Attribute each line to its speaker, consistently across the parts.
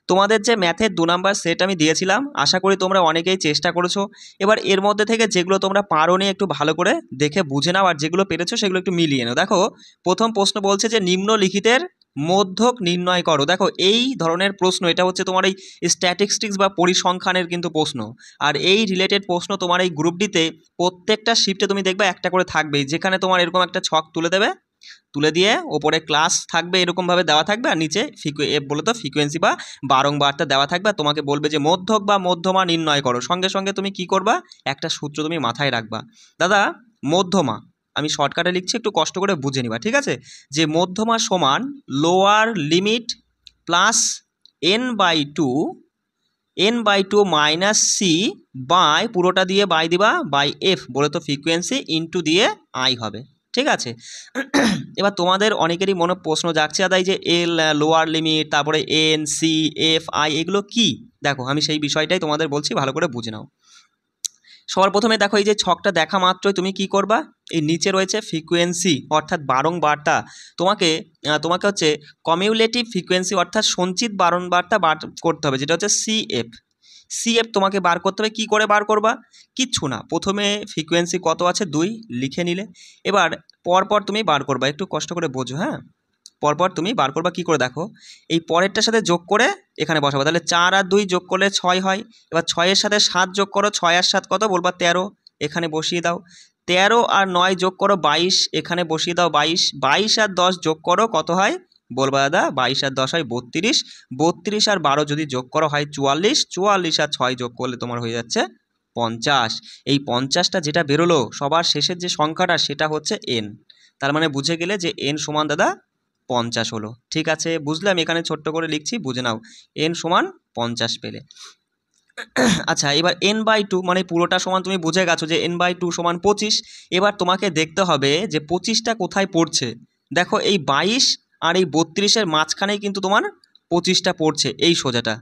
Speaker 1: তোমাদের যে ম্যাথের 2 নাম্বার সেট আমি দিয়েছিলাম, আশা করি তোমরা অনেকেই চেষ্টা করেছো। এবার এর মধ্যে থেকে যেগুলো তোমরা পারোনি একটু ভালো করে দেখে বুঝে নাও, আর যেগুলো পেরেছো সেগুলো একটু মিলিয়ে নাও। দেখো প্রথম প্রশ্ন বলছে যে নিম্নলিখিতের মধ্যক নির্ণয় করো। দেখো এই ধরনের প্রশ্ন, এটা হচ্ছে তোমার এই স্ট্যাটিস্টিক্স বা পরিসংখ্যানের কিন্তু প্রশ্ন। আর এই রিলেটেড প্রশ্ন তোমার এই গ্রুপ ডিতে প্রত্যেকটা শিফটে তুমি দেখবে একটা করে থাকবেই, যেখানে তোমার এরকম একটা ছক তুলে দেবে, তুলে দিয়ে ওপরে ক্লাস থাকবে এরকমভাবে দেওয়া থাকবে, আর নিচে এফ বলে তো ফ্রিকোয়েন্সি বা বারংবারটা দেওয়া থাকবে। তোমাকে বলবে যে মধ্যক বা মধ্যমা নির্ণয় করো। সঙ্গে সঙ্গে তুমি কি করবা, একটা সূত্র তুমি মাথায় রাখবা। দাদা মধ্যমা আমি শর্টকাটে লিখছি, একটু কষ্ট করে বুঝে নিবা, ঠিক আছে? যে মধ্যমা সমান lower limit plus n/2 minus C by, পুরোটা দিয়ে বাই দিবা, বাই এফ বলে তো ফ্রিকোয়েন্সি, ইন্টু দিয়ে আই হবে, ঠিক আছে? এবার তোমাদের অনেকেরই মনে প্রশ্ন জাগছে দাদা, এই যে এল লোয়ার লিমিট, তারপরে এন সি এফ আই, এগুলো কি? দেখো আমি সেই বিষয়টাই তোমাদের বলছি, ভালো করে বুঝে নাও। সবার প্রথমে দেখো এই যে ছকটা দেখা মাত্রই তুমি কি করবা, এই নিচে রয়েছে ফ্রিকোয়েন্সি অর্থাৎ বারংবারটা, তোমাকে হচ্ছে কমিউলেটিভ ফ্রিকোয়েন্সি অর্থাৎ সঞ্চিত বারংবারটা বার করতে হবে, যেটা হচ্ছে সিএফ তোমাকে বার করতে হবে। কি করে বার করবা? কিচ্ছু না, প্রথমে ফ্রিকোয়েন্সি কত আছে 2 লিখে নিলে, এবার পরপর তুমি বার করবা, একটু কষ্ট করে বোঝো, হ্যাঁ? পরপর তুমি বার করবা। কি করে দেখো, এই পরেরটার সাথে যোগ করে এখানে বসাবো, তাহলে 4 আর 2 যোগ করলে 6 হয়। এবার 6-এর সাথে 7 যোগ করো, 6 আর 7 কত বলবা 13, এখানে বসিয়ে দাও। 13 আর 9 যোগ করো 22, এখানে বসিয়ে দাও 22। 22 আর 10 যোগ করো কত হয় বলবা দাদা, 22 আর 10 হয় 32। 32 আর 12 যদি যোগ করো হয় 44। 44 আর 6 যোগ করলে তোমার হয়ে যাচ্ছে 50। এই 50টা যেটা বেরোলো সবার শেষের যে সংখ্যাটা, সেটা হচ্ছে এন। তার মানে বুঝে গেলে যে এন সমান দাদা 50 হলো, ঠিক আছে? বুঝলাম, এখানে ছোট্ট করে লিখছি, বুঝে নাও। এন সমান 50 পেলে। আচ্ছা, এবার n/2 মানে পুরোটা সমান তুমি বুঝে গেছো যে n/2 সমান 25। এবার তোমাকে দেখতে হবে যে 25টা কোথায় পড়ছে। দেখো এই 22 আর এই 32-এর মাঝখানেই কিন্তু তোমার 25টা পড়ছে, এই সোজাটা,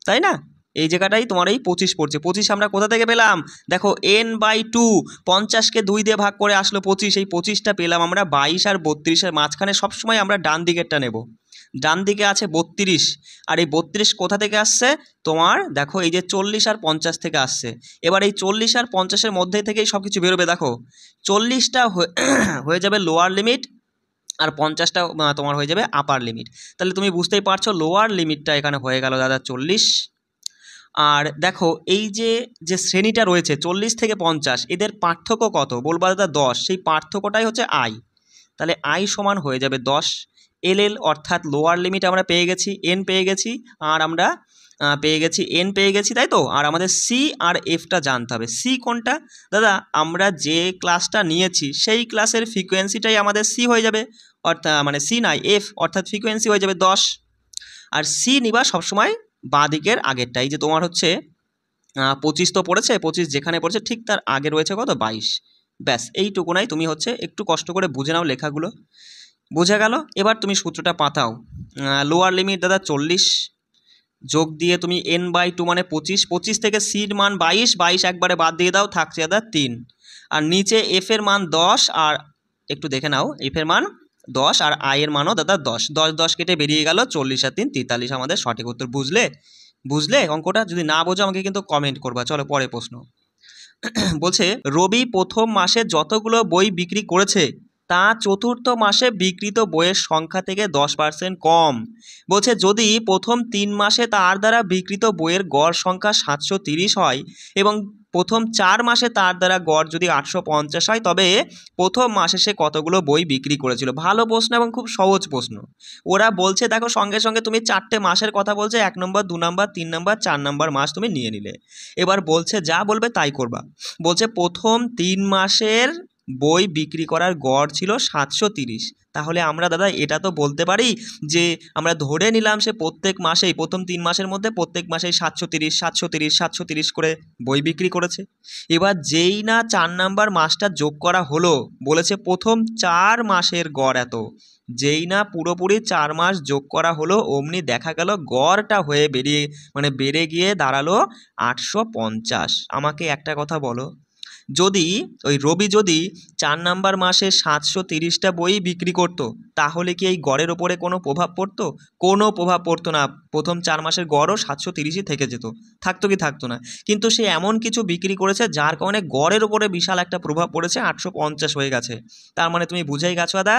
Speaker 1: তাই না? এই জায়গাটাই তোমার এই 25 পড়ছে। 25 আমরা কোথা থেকে পেলাম? দেখো n/2, 50কে 2 দিয়ে ভাগ করে আসলো 25, এই 25টা পেলাম আমরা 22 আর 32-এর মাঝখানে। সবসময় আমরা ডান দিকেরটা নেব, ডান দিকে আছে 32, আর এই 32 কোথা থেকে আসছে তোমার? দেখো এই যে 40 আর 50 থেকে আসছে। এবার এই 40 আর 50-এর মধ্যে থেকেই সব কিছু বেরোবে। দেখো 40টা হয়ে যাবে লোয়ার লিমিট, আর 50টা তোমার হয়ে যাবে আপার লিমিট। তাহলে তুমি বুঝতেই পারছো লোয়ার লিমিটটা এখানে হয়ে গেল দাদা 40। আর দেখো এই যে শ্রেণীটা রয়েছে 40 থেকে 50, এদের পার্থক্য কত বলবা দাদা 10, সেই পার্থক্যটাই হচ্ছে আই। তাহলে আই সমান হয়ে যাবে 10 এল অর্থাৎ লোয়ার লিমিট আমরা পেয়ে গেছি, এন পেয়ে গেছি, আর আমরা পেয়ে গেছি এন পেয়ে গেছি, তাই তো? আর আমাদের সি আর এফটা জানতে হবে। সি কোনটা দাদা? আমরা যে ক্লাসটা নিয়েছি সেই ক্লাসের ফ্রিকোয়েন্সিটাই আমাদের সি হয়ে যাবে, অর্থাৎ মানে সি নাই এফ, অর্থাৎ ফ্রিকোয়েন্সি হয়ে যাবে 10। আর সি নিবা সবসময় বাঁ দিকের আগেরটাই, যে তোমার হচ্ছে 25 তো পড়েছে, 25 যেখানে পড়েছে ঠিক তার আগে রয়েছে কত 22। ব্যাস এইটুকুনাই, তুমি হচ্ছে একটু কষ্ট করে বুঝে নাও লেখাগুলো, বুঝে গেল? এবার তুমি সূত্রটা পাতাও। লোয়ার লিমিট দাদা 40 যোগ দিয়ে তুমি n/2 মানে 25, 25 থেকে সির মান 22, 22 একবারে বাদ দিয়ে দাও, থাকছে দাদা 3। আর নিচে এফ এর মান 10, আর একটু দেখে নাও এফ এর মান 10 আর আই এর মানও দাদা 10। 10 10 কেটে বেরিয়ে গেল 40 আর 3 43 আমাদের সঠিক উত্তর। বুঝলে অঙ্কটা? যদি না বোঝো আমাকে কিন্তু কমেন্ট করবা। চলো পরে প্রশ্ন। বলছে রবি প্রথম মাসে যতগুলো বই বিক্রি করেছে তা চতুর্থ মাসে বিক্রিত বইয়ের সংখ্যা থেকে 10% কম। বলছে যদি প্রথম 3 মাসে তার দ্বারা বিক্রিত বইয়ের গড় সংখ্যা 730 হয় এবং প্রথম 4 মাসে তার দ্বারা গড় যদি 850 হয়, তবে প্রথম মাসে সে কতগুলো বই বিক্রি করেছিল। ভালো প্রশ্ন এবং খুব সহজ প্রশ্ন। ওরা বলছে দেখো সঙ্গে সঙ্গে তুমি 4টে মাসের কথা বলছে, 1 নম্বর 2 নম্বর 3 নম্বর 4 নম্বর মাস তুমি নিয়ে নিলে। এবার বলছে যা বলবে তাই করবা। বলছে প্রথম 3 মাসের বই বিক্রি করার গড় ছিল 730। তাহলে আমরা দাদা এটা তো বলতে পারি যে আমরা ধরে নিলাম সে প্রত্যেক মাসেই, প্রথম 3 মাসের মধ্যে প্রত্যেক মাসেই 730 করে বই বিক্রি করেছে। এবার যেই না 4 নাম্বার মাসটা যোগ করা হলো, বলেছে প্রথম 4 মাসের গড় এত, যেই না পুরোপুরি 4 মাস যোগ করা হলো অমনি দেখা গেল গড়টা হয়ে বেড়ে গিয়ে দাঁড়ালো 850। আমাকে একটা কথা বলো, যদি রবি যদি 4 নাম্বার মাসে 730টা বই বিক্রি করত, তাহলে কি এই গড়ের ওপরে কোনো প্রভাব পড়তো? কোনো প্রভাব পড়তো না। প্রথম 4 মাসের গড়ও 730ই থেকে যেত, থাকতো কি থাকতো না। কিন্তু সে এমন কিছু বিক্রি করেছে যার কারণে গড়ের ওপরে বিশাল একটা প্রভাব পড়েছে, 850 হয়ে গেছে। তার মানে তুমি বুঝেই গেছো দাদা,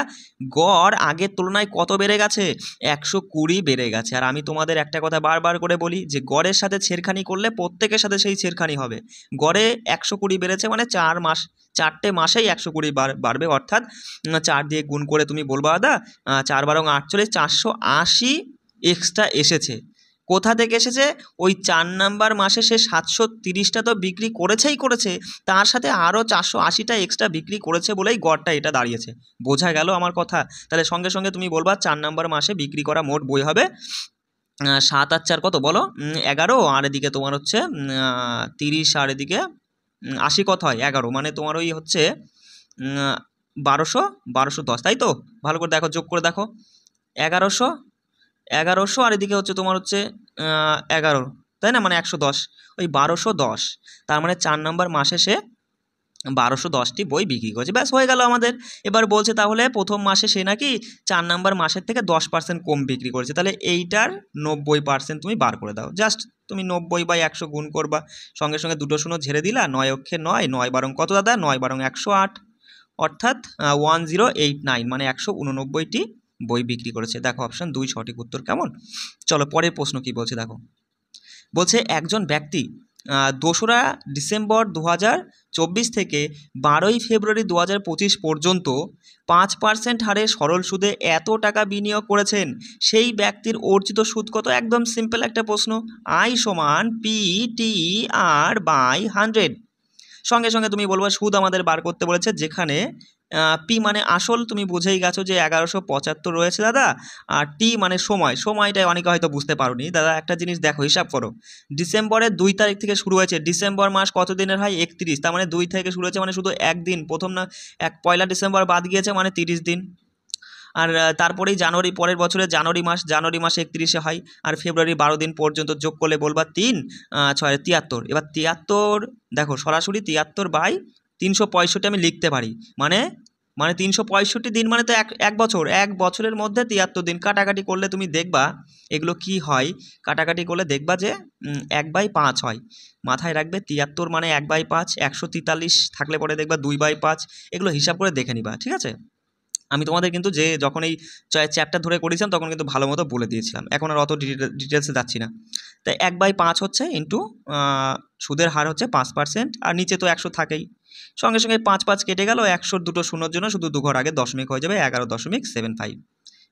Speaker 1: গড় আগের তুলনায় কত বেড়ে গেছে? 120 বেড়ে গেছে। আর আমি তোমাদের একটা কথা বারবার করে বলি যে গড়ের সাথে ছেড়খানি করলে প্রত্যেকের সাথে সেই ছেড়খানি হবে। গড়ে 120 বেড়েছে মানে 4টে মাসেই 120 বাড়বে, অর্থাৎ 4 দিয়ে গুণ করে তুমি বলবা দাদা 4 বারং 48, 480 এক্সট্রা এসেছে। কোথা থেকে এসেছে? ওই 4 নাম্বার মাসে সে 730টা তো বিক্রি করেছে, তার সাথে আরও 480টা এক্সট্রা বিক্রি করেছে বলেই গড়টা এটা দাঁড়িয়েছে। বোঝা গেল আমার কথা? তাহলে সঙ্গে সঙ্গে তুমি বলবা 4 নাম্বার মাসে বিক্রি করা মোট বই হবে 7 আর 4 কত বলো? 11, আর এদিকে তোমার হচ্ছে 30, আর এদিকে 80 কত হয়? 11, মানে তোমার ওই হচ্ছে 1210, তাই তো? ভালো করে দেখো, যোগ করে দেখো, 1100 আর এদিকে হচ্ছে তোমার হচ্ছে 11, তাই না? মানে 110, ওই 1210। তার মানে 4 নাম্বার মাসে সে 1210টি বই বিক্রি করেছে, ব্যাস হয়ে গেল আমাদের। এবার বলছে তাহলে প্রথম মাসে সে নাকি 4 নাম্বার মাসের থেকে 10% কম বিক্রি করেছে, তাহলে এইটার 90% তুমি বার করে দাও। জাস্ট তুমি 90/100 গুণ করবা, সঙ্গে সঙ্গে দুটো শূন্য ঝেড়ে দিলা, 9 অক্ষে 9, 9 বারং কত দাদা? 9 বারং 108, অর্থাৎ 1089, মানে 189টি বই বিক্রি করেছে। দেখো অপশন 2 সঠিক উত্তর। কেমন? চলো পরের প্রশ্ন কি বলছে দেখো। বলছে একজন ব্যক্তি 2রা ডিসেম্বর 2024 থেকে 12ই ফেব্রুয়ারি 2025 পর্যন্ত 5% হারে সরল সুদে এত টাকা বিনিয়োগ করেছেন, সেই ব্যক্তির অর্জিত সুদ কত? একদম সিম্পল একটা প্রশ্ন। I সমান PTR/100। সঙ্গে সঙ্গে তুমি বলবো সুদ আমাদের বার করতে বলেছে, যেখানে পি মানে আসল, তুমি বুঝেই গেছো যে 1175 রয়েছে দাদা, আর টি মানে সময়টা অনেকে হয়তো বুঝতে পারোনি দাদা। একটা জিনিস দেখো, হিসাব করো, ডিসেম্বরের 2 তারিখ থেকে শুরু হয়েছে, ডিসেম্বর মাস কত দিনের হয়? 31, তার মানে 2 থেকে শুরু হয়েছে মানে শুধু একদিন, প্রথম না 1 ডিসেম্বর বাদ গিয়েছে মানে 30 দিন। আর তারপরেই জানুয়ারি, পরের বছরে জানুয়ারি মাস 31-এ হয়, আর ফেব্রুয়ারি 12 দিন পর্যন্ত যোগ করলে বলবা 3, 6, 73। এবার 73 দেখো সরাসরি 73/365 আমি লিখতে পারি, মানে 365 দিন, মানে তো এক বছর। এক বছরের মধ্যে 73 দিন। কাটাকাটি করলে তুমি দেখবা এগুলো কি হয়, কাটাকাটি করলে দেখবা যে 1/5 হয়। মাথায় রাখবে 73 মানে 1/5, 143 থাকলে পরে দেখবা 2/5। এগুলো হিসাব করে দেখে নিবা, ঠিক আছে? আমি তোমাদের কিন্তু যে যখন এই চ্যাপ্টার ধরে করেছিলাম তখন কিন্তু ভালো মতো বলে দিয়েছিলাম, এখন আর অত ডিটেলসে যাচ্ছি না। তাই 1/5 হচ্ছে ইন্টু সুদের হার হচ্ছে 5%, আর নিচে তো 100 থাকেই। সঙ্গে সঙ্গে 5 কেটে গেল, 100 দুটো শূন্যর জন্য শুধু 2 ঘর আগে দশমিক হয়ে যাবে, 11.75।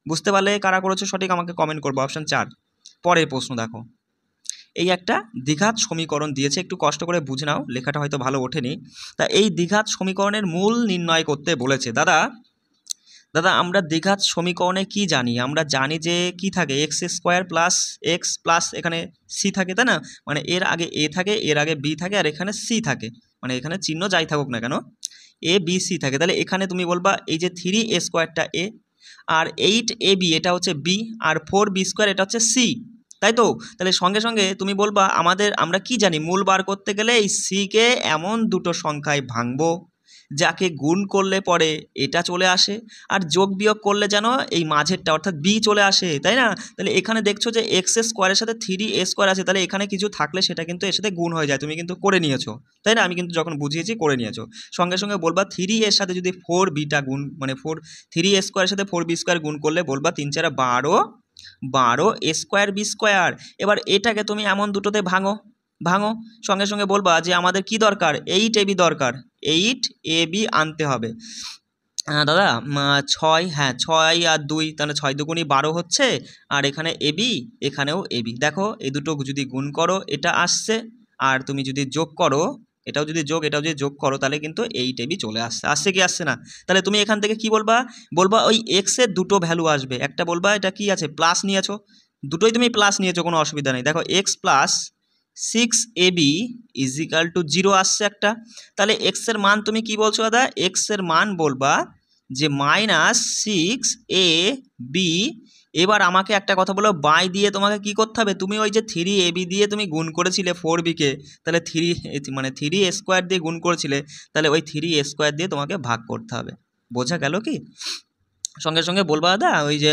Speaker 1: বুঝতে পারলে কারা করেছো সঠিক আমাকে কমেন্ট করবো। অপশান 4। পরের প্রশ্ন দেখো, এই একটা দ্বিঘাত সমীকরণ দিয়েছে, একটু কষ্ট করে বুঝে নাও, লেখাটা হয়তো ভালো ওঠেনি। তা এই দ্বিঘাত সমীকরণের মূল নির্ণয় করতে বলেছে। দাদা আমরা দ্বিঘাত সমীকরণে কি জানি? আমরা জানি যে কি থাকে, x² প্লাস এক্স প্লাস এখানে সি থাকে, তাই না? মানে এর আগে এ থাকে, এর আগে বি থাকে, আর এখানে সি থাকে, মানে এখানে চিহ্ন যাই থাকুক না কেন ABC থাকে। তাহলে এখানে তুমি বলবা এই যে 3a² এ, আর 8ab এটা হচ্ছে বি, আর 4b² এটা হচ্ছে সি, তাই তো? তাহলে সঙ্গে সঙ্গে তুমি বলবা আমরা কি জানি, মূল বার করতে গেলে এই সিকে এমন দুটো সংখ্যায় ভাঙবো যাকে গুণ করলে পরে এটা চলে আসে, আর যোগ বিয়োগ করলে যেন এই মাঝেরটা অর্থাৎ বি চলে আসে, তাই না? তাহলে এখানে দেখছো যে x² সাথে 3a² আছে, তাহলে এখানে কিছু থাকলে সেটা কিন্তু এর সাথে গুণ হয়ে যায়, তুমি কিন্তু করে নিয়েছো, তাই না? আমি কিন্তু যখন বুঝিয়েছি করে নিয়েছো। সঙ্গে সঙ্গে বলবা 3 এর সাথে যদি 4bটা গুণ, মানে 3a² এর সাথে 4b² গুণ করলে বলবা 3 4 12, 12a² b²। এবার এটাকে তুমি এমন দুটোতে ভাঙো, সঙ্গে সঙ্গে বলবা যে আমাদের কি দরকার? 8ab দরকার, 8ab আনতে হবে। দাদা 6, হ্যাঁ 6 আর 2, তাহলে 6 দুগুণী 12 হচ্ছে, আর এখানে এবি, এখানেও এবি। দেখো এই দুটো যদি গুণ করো এটা আসছে, আর তুমি যদি যোগ করো এটাও যদি যোগ করো তাহলে কিন্তু 8ab চলে আসছে কি আসছে না? তাহলে তুমি এখান থেকে কি বলবা ওই এক্সের দুটো ভ্যালু আসবে, একটা বলবা এটা কি আছে প্লাস নিয়েছো, দুটোই তুমি প্লাস নিয়েছো, কোনো অসুবিধা নেই। দেখো x প্লাস 6ab = 0 আসছে একটা। তাহলে x এর মান তুমি কি বলছো দাদা? x এর মান বলবা যে -6ab এবার আমাকে একটা কথা বলো, বাই দিয়ে তোমাকে কি করতে হবে, তুমি ওই যে 3ab দিয়ে তুমি গুণ করেছিলে 4bকে, তাহলে 3 দিয়ে গুণ করেছিলে, তাহলে ওই 3 দিয়ে তোমাকে ভাগ করতে হবে। বোঝা গেল কি? সঙ্গে সঙ্গে বলবা দাদা ওই যে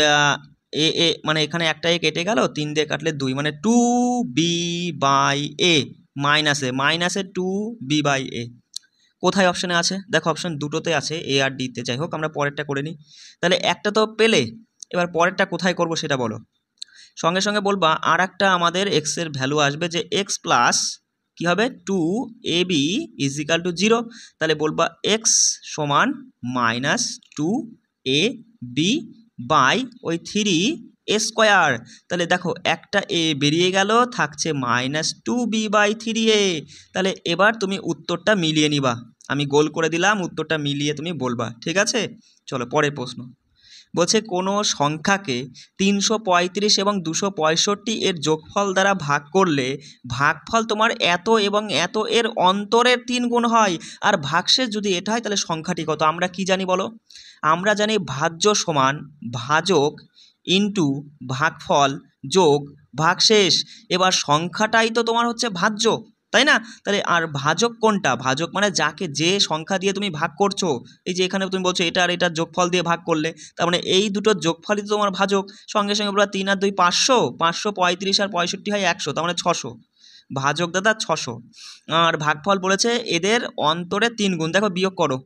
Speaker 1: এ এ মানে এখানে একটা এ কেটে গেল, 3 দিয়ে কাটলে 2, মানে 2b/a মাইনাসে 2b/a কোথায় অপশানে আছে? দেখো অপশান দুটোতে আছে, এ আর ডিতে। যাই হোক আমরা পরেরটা করে নিই। তাহলে একটা তো পেলে, এবার পরেরটা কোথায় করব সেটা বলো। সঙ্গে সঙ্গে বলবা আর একটা আমাদের এক্সের ভ্যালু আসবে যে এক্স প্লাস কী হবে 2ab = 0। তাহলে বলবা এক্স সমান -2ab বাই ওই 3a²। তাহলে দেখো একটা এ বেরিয়ে গেল, থাকছে -2b/3a। তাহলে এবার তুমি উত্তরটা মিলিয়ে নিবা, আমি গোল করে দিলাম, উত্তরটা মিলিয়ে তুমি বলবা, ঠিক আছে? চলো পরের প্রশ্ন। বলছে কোনো সংখ্যাকে 335 এবং 265 এর যোগফল দ্বারা ভাগ করলে ভাগফল তোমার এত এবং এত এর অন্তরের 3 গুণ হয়, আর ভাগশেষ যদি এটা হয় তাহলে সংখ্যাটি কত? আমরা কি জানি বলো? আমরা জানি ভাজ্য সমান ভাজক ইন্টু ভাগফল যোগ ভাগশেষ। এবার সংখ্যাটাই তো তোমার হচ্ছে ভাজ্য, তাই না? তাহলে আর ভাজক কোনটা? ভাজক মানে যাকে যে সংখ্যা দিয়ে তুমি ভাগ করছো, এই যে এখানে তুমি বলছো এটা আর এটার যোগফল দিয়ে ভাগ করলে, তার মানে এই দুটোর যোগফলই তো তোমার ভাজক। সঙ্গে সঙ্গে বলা 3 আর 2 500, 535 আর 65 হয় 100, তার মানে 600। ভাজক দাদা 600। আর ভাগফল বলেছে এদের অন্তরে 3 গুণ। দেখো বিয়োগ করো,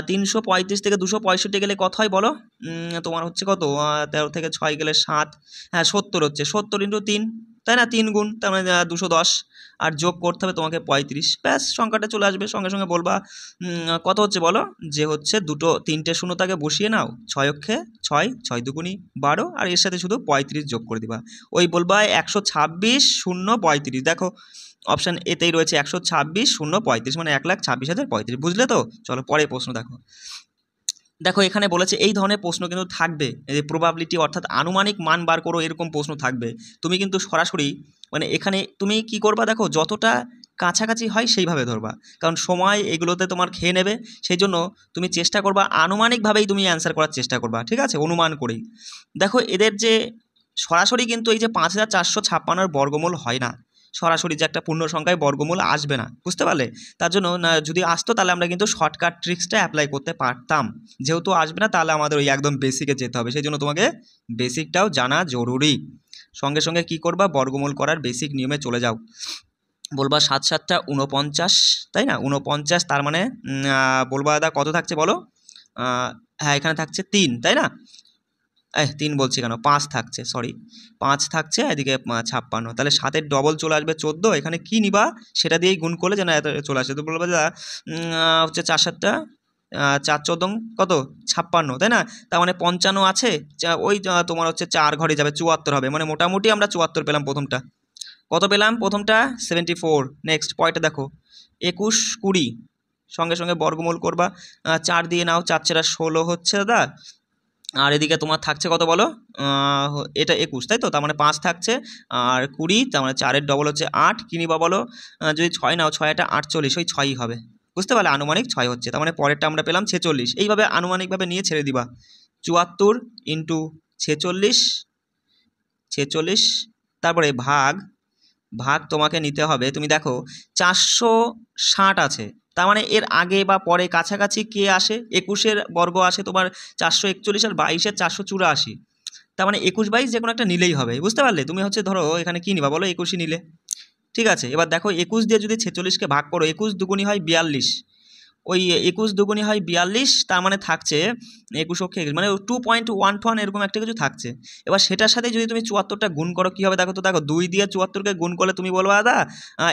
Speaker 1: 335 থেকে 265 গেলে কত হয় বলো? তোমার হচ্ছে কত? 13 থেকে 6 গেলে 7, হ্যাঁ 70 হচ্ছে। 70 × 3, তাই না? 3 গুণ, তার মানে 210। আর যোগ করতে হবে তোমাকে 35, ব্যাস সংখ্যাটা চলে আসবে। সঙ্গে সঙ্গে বলবা কত হচ্ছে বলো? যে হচ্ছে 3টে শূন্যতাকে বসিয়ে নাও, 6 অক্ষে 6, 6 দুগুণী 12, আর এর সাথে শুধু 35 যোগ করে দিবা। ওই বলবা 126 0 35। দেখো অপশান এতেই রয়েছে 126 0 35, মানে 1,26,035। বুঝলে তো? চলো পরের প্রশ্ন দেখো। দেখো এখানে বলেছে এই ধরনের প্রশ্ন কিন্তু থাকবে, এই যে প্রবাবিলিটি অর্থাৎ আনুমানিক মান বার করো, এরকম প্রশ্ন থাকবে। তুমি কিন্তু সরাসরি মানে এখানে তুমি কি করবা, দেখো যতটা কাছাকাছি হয় সেইভাবে ধরবা, কারণ সময় এগুলোতে তোমার খেয়ে নেবে। সেই জন্য তুমি চেষ্টা করবা আনুমানিকভাবেই তুমি অ্যান্সার করার চেষ্টা করবা, ঠিক আছে? অনুমান করেই। দেখো এদের যে সরাসরি কিন্তু এই যে 5456 বর্গমূল হয় না, সরাসরি যে একটা পূর্ণ সংখ্যায় বর্গমূল আসবে না, বুঝতে পারলে? তার জন্য না যদি আসতো তাহলে আমরা কিন্তু শর্টকাট ট্রিক্সটা অ্যাপ্লাই করতে পারতাম। যেহেতু আসবে না তাহলে আমাদের ওই একদম বেসিকে যেতে হবে, সেই জন্য তোমাকে বেসিকটাও জানা জরুরি। সঙ্গে সঙ্গে কি করবা, বর্গমূল করার বেসিক নিয়মে চলে যাও। বলবা 7 7 49, তাই না? 49, তার মানে বলবা দাদা কত থাকছে বলো? হ্যাঁ এখানে থাকছে 3, তাই না? 3 বলছি কেন, 5 থাকছে, সরি 5 থাকছে, এদিকে 56। তাহলে 7-এর ডবল চলে আসবে 14। এখানে কি নিবা সেটা দিয়েই গুণ করলে যেন এত চলে আসে। তো বলবো দাদা হচ্ছে 4 7 4 14 কত 56, তাই না? তার মানে 55 আছে, ওই তোমার হচ্ছে 4 ঘরে যাবে 74 হবে, মানে মোটামুটি আমরা 74 পেলাম প্রথমটা। কত পেলাম প্রথমটা? 74। নেক্সট পয়টা দেখো 21 20, সঙ্গে সঙ্গে বর্গমূল করবা, 4 দিয়ে নাও, 4 4 16 হচ্ছে দাদা। আর এদিকে তোমার থাকছে কত বলো? এটা 21, তাই তো? তার মানে 5 থাকছে, আর 20, তার মানে 4-এর ডবল হচ্ছে 8। কী নিবা বলো? যদি 6 নাও, 6 এটা 48, ওই 6ই হবে, বুঝতে পারলে? আনুমানিক 6 হচ্ছে, তার মানে পরেরটা আমরা পেলাম 46। এইভাবে আনুমানিকভাবে নিয়ে ছেড়ে দিবা। 74 × 46, তারপরে ভাগ তোমাকে নিতে হবে। তুমি দেখো 460 আছে, তার মানে এর আগে বা পরে কাছাকাছি কে আসে? 21-এর বর্গ আসে তোমার 441, আর 22-এর 484, তার মানে 21 22 যে কোনো একটা নিলেই হবে, বুঝতে পারলে? তুমি হচ্ছে ধরো এখানে কি নিবা বলো? 21ই নিলে, ঠিক আছে? এবার দেখো 21 দিয়ে যদি 46কে ভাগ করো, 21 দুগুণী হয় 42, ওই 21 দুগুণী হয় 42, তার মানে থাকছে 21 অক্ষে মানে 2.11 এরকম একটা কিছু থাকছে। এবার সেটার সাথে যদি তুমি 74টা গুণ করো কী হবে দেখো তো? দেখো 2 দিয়ে 74কে গুণ করলে তুমি বলবো দাদা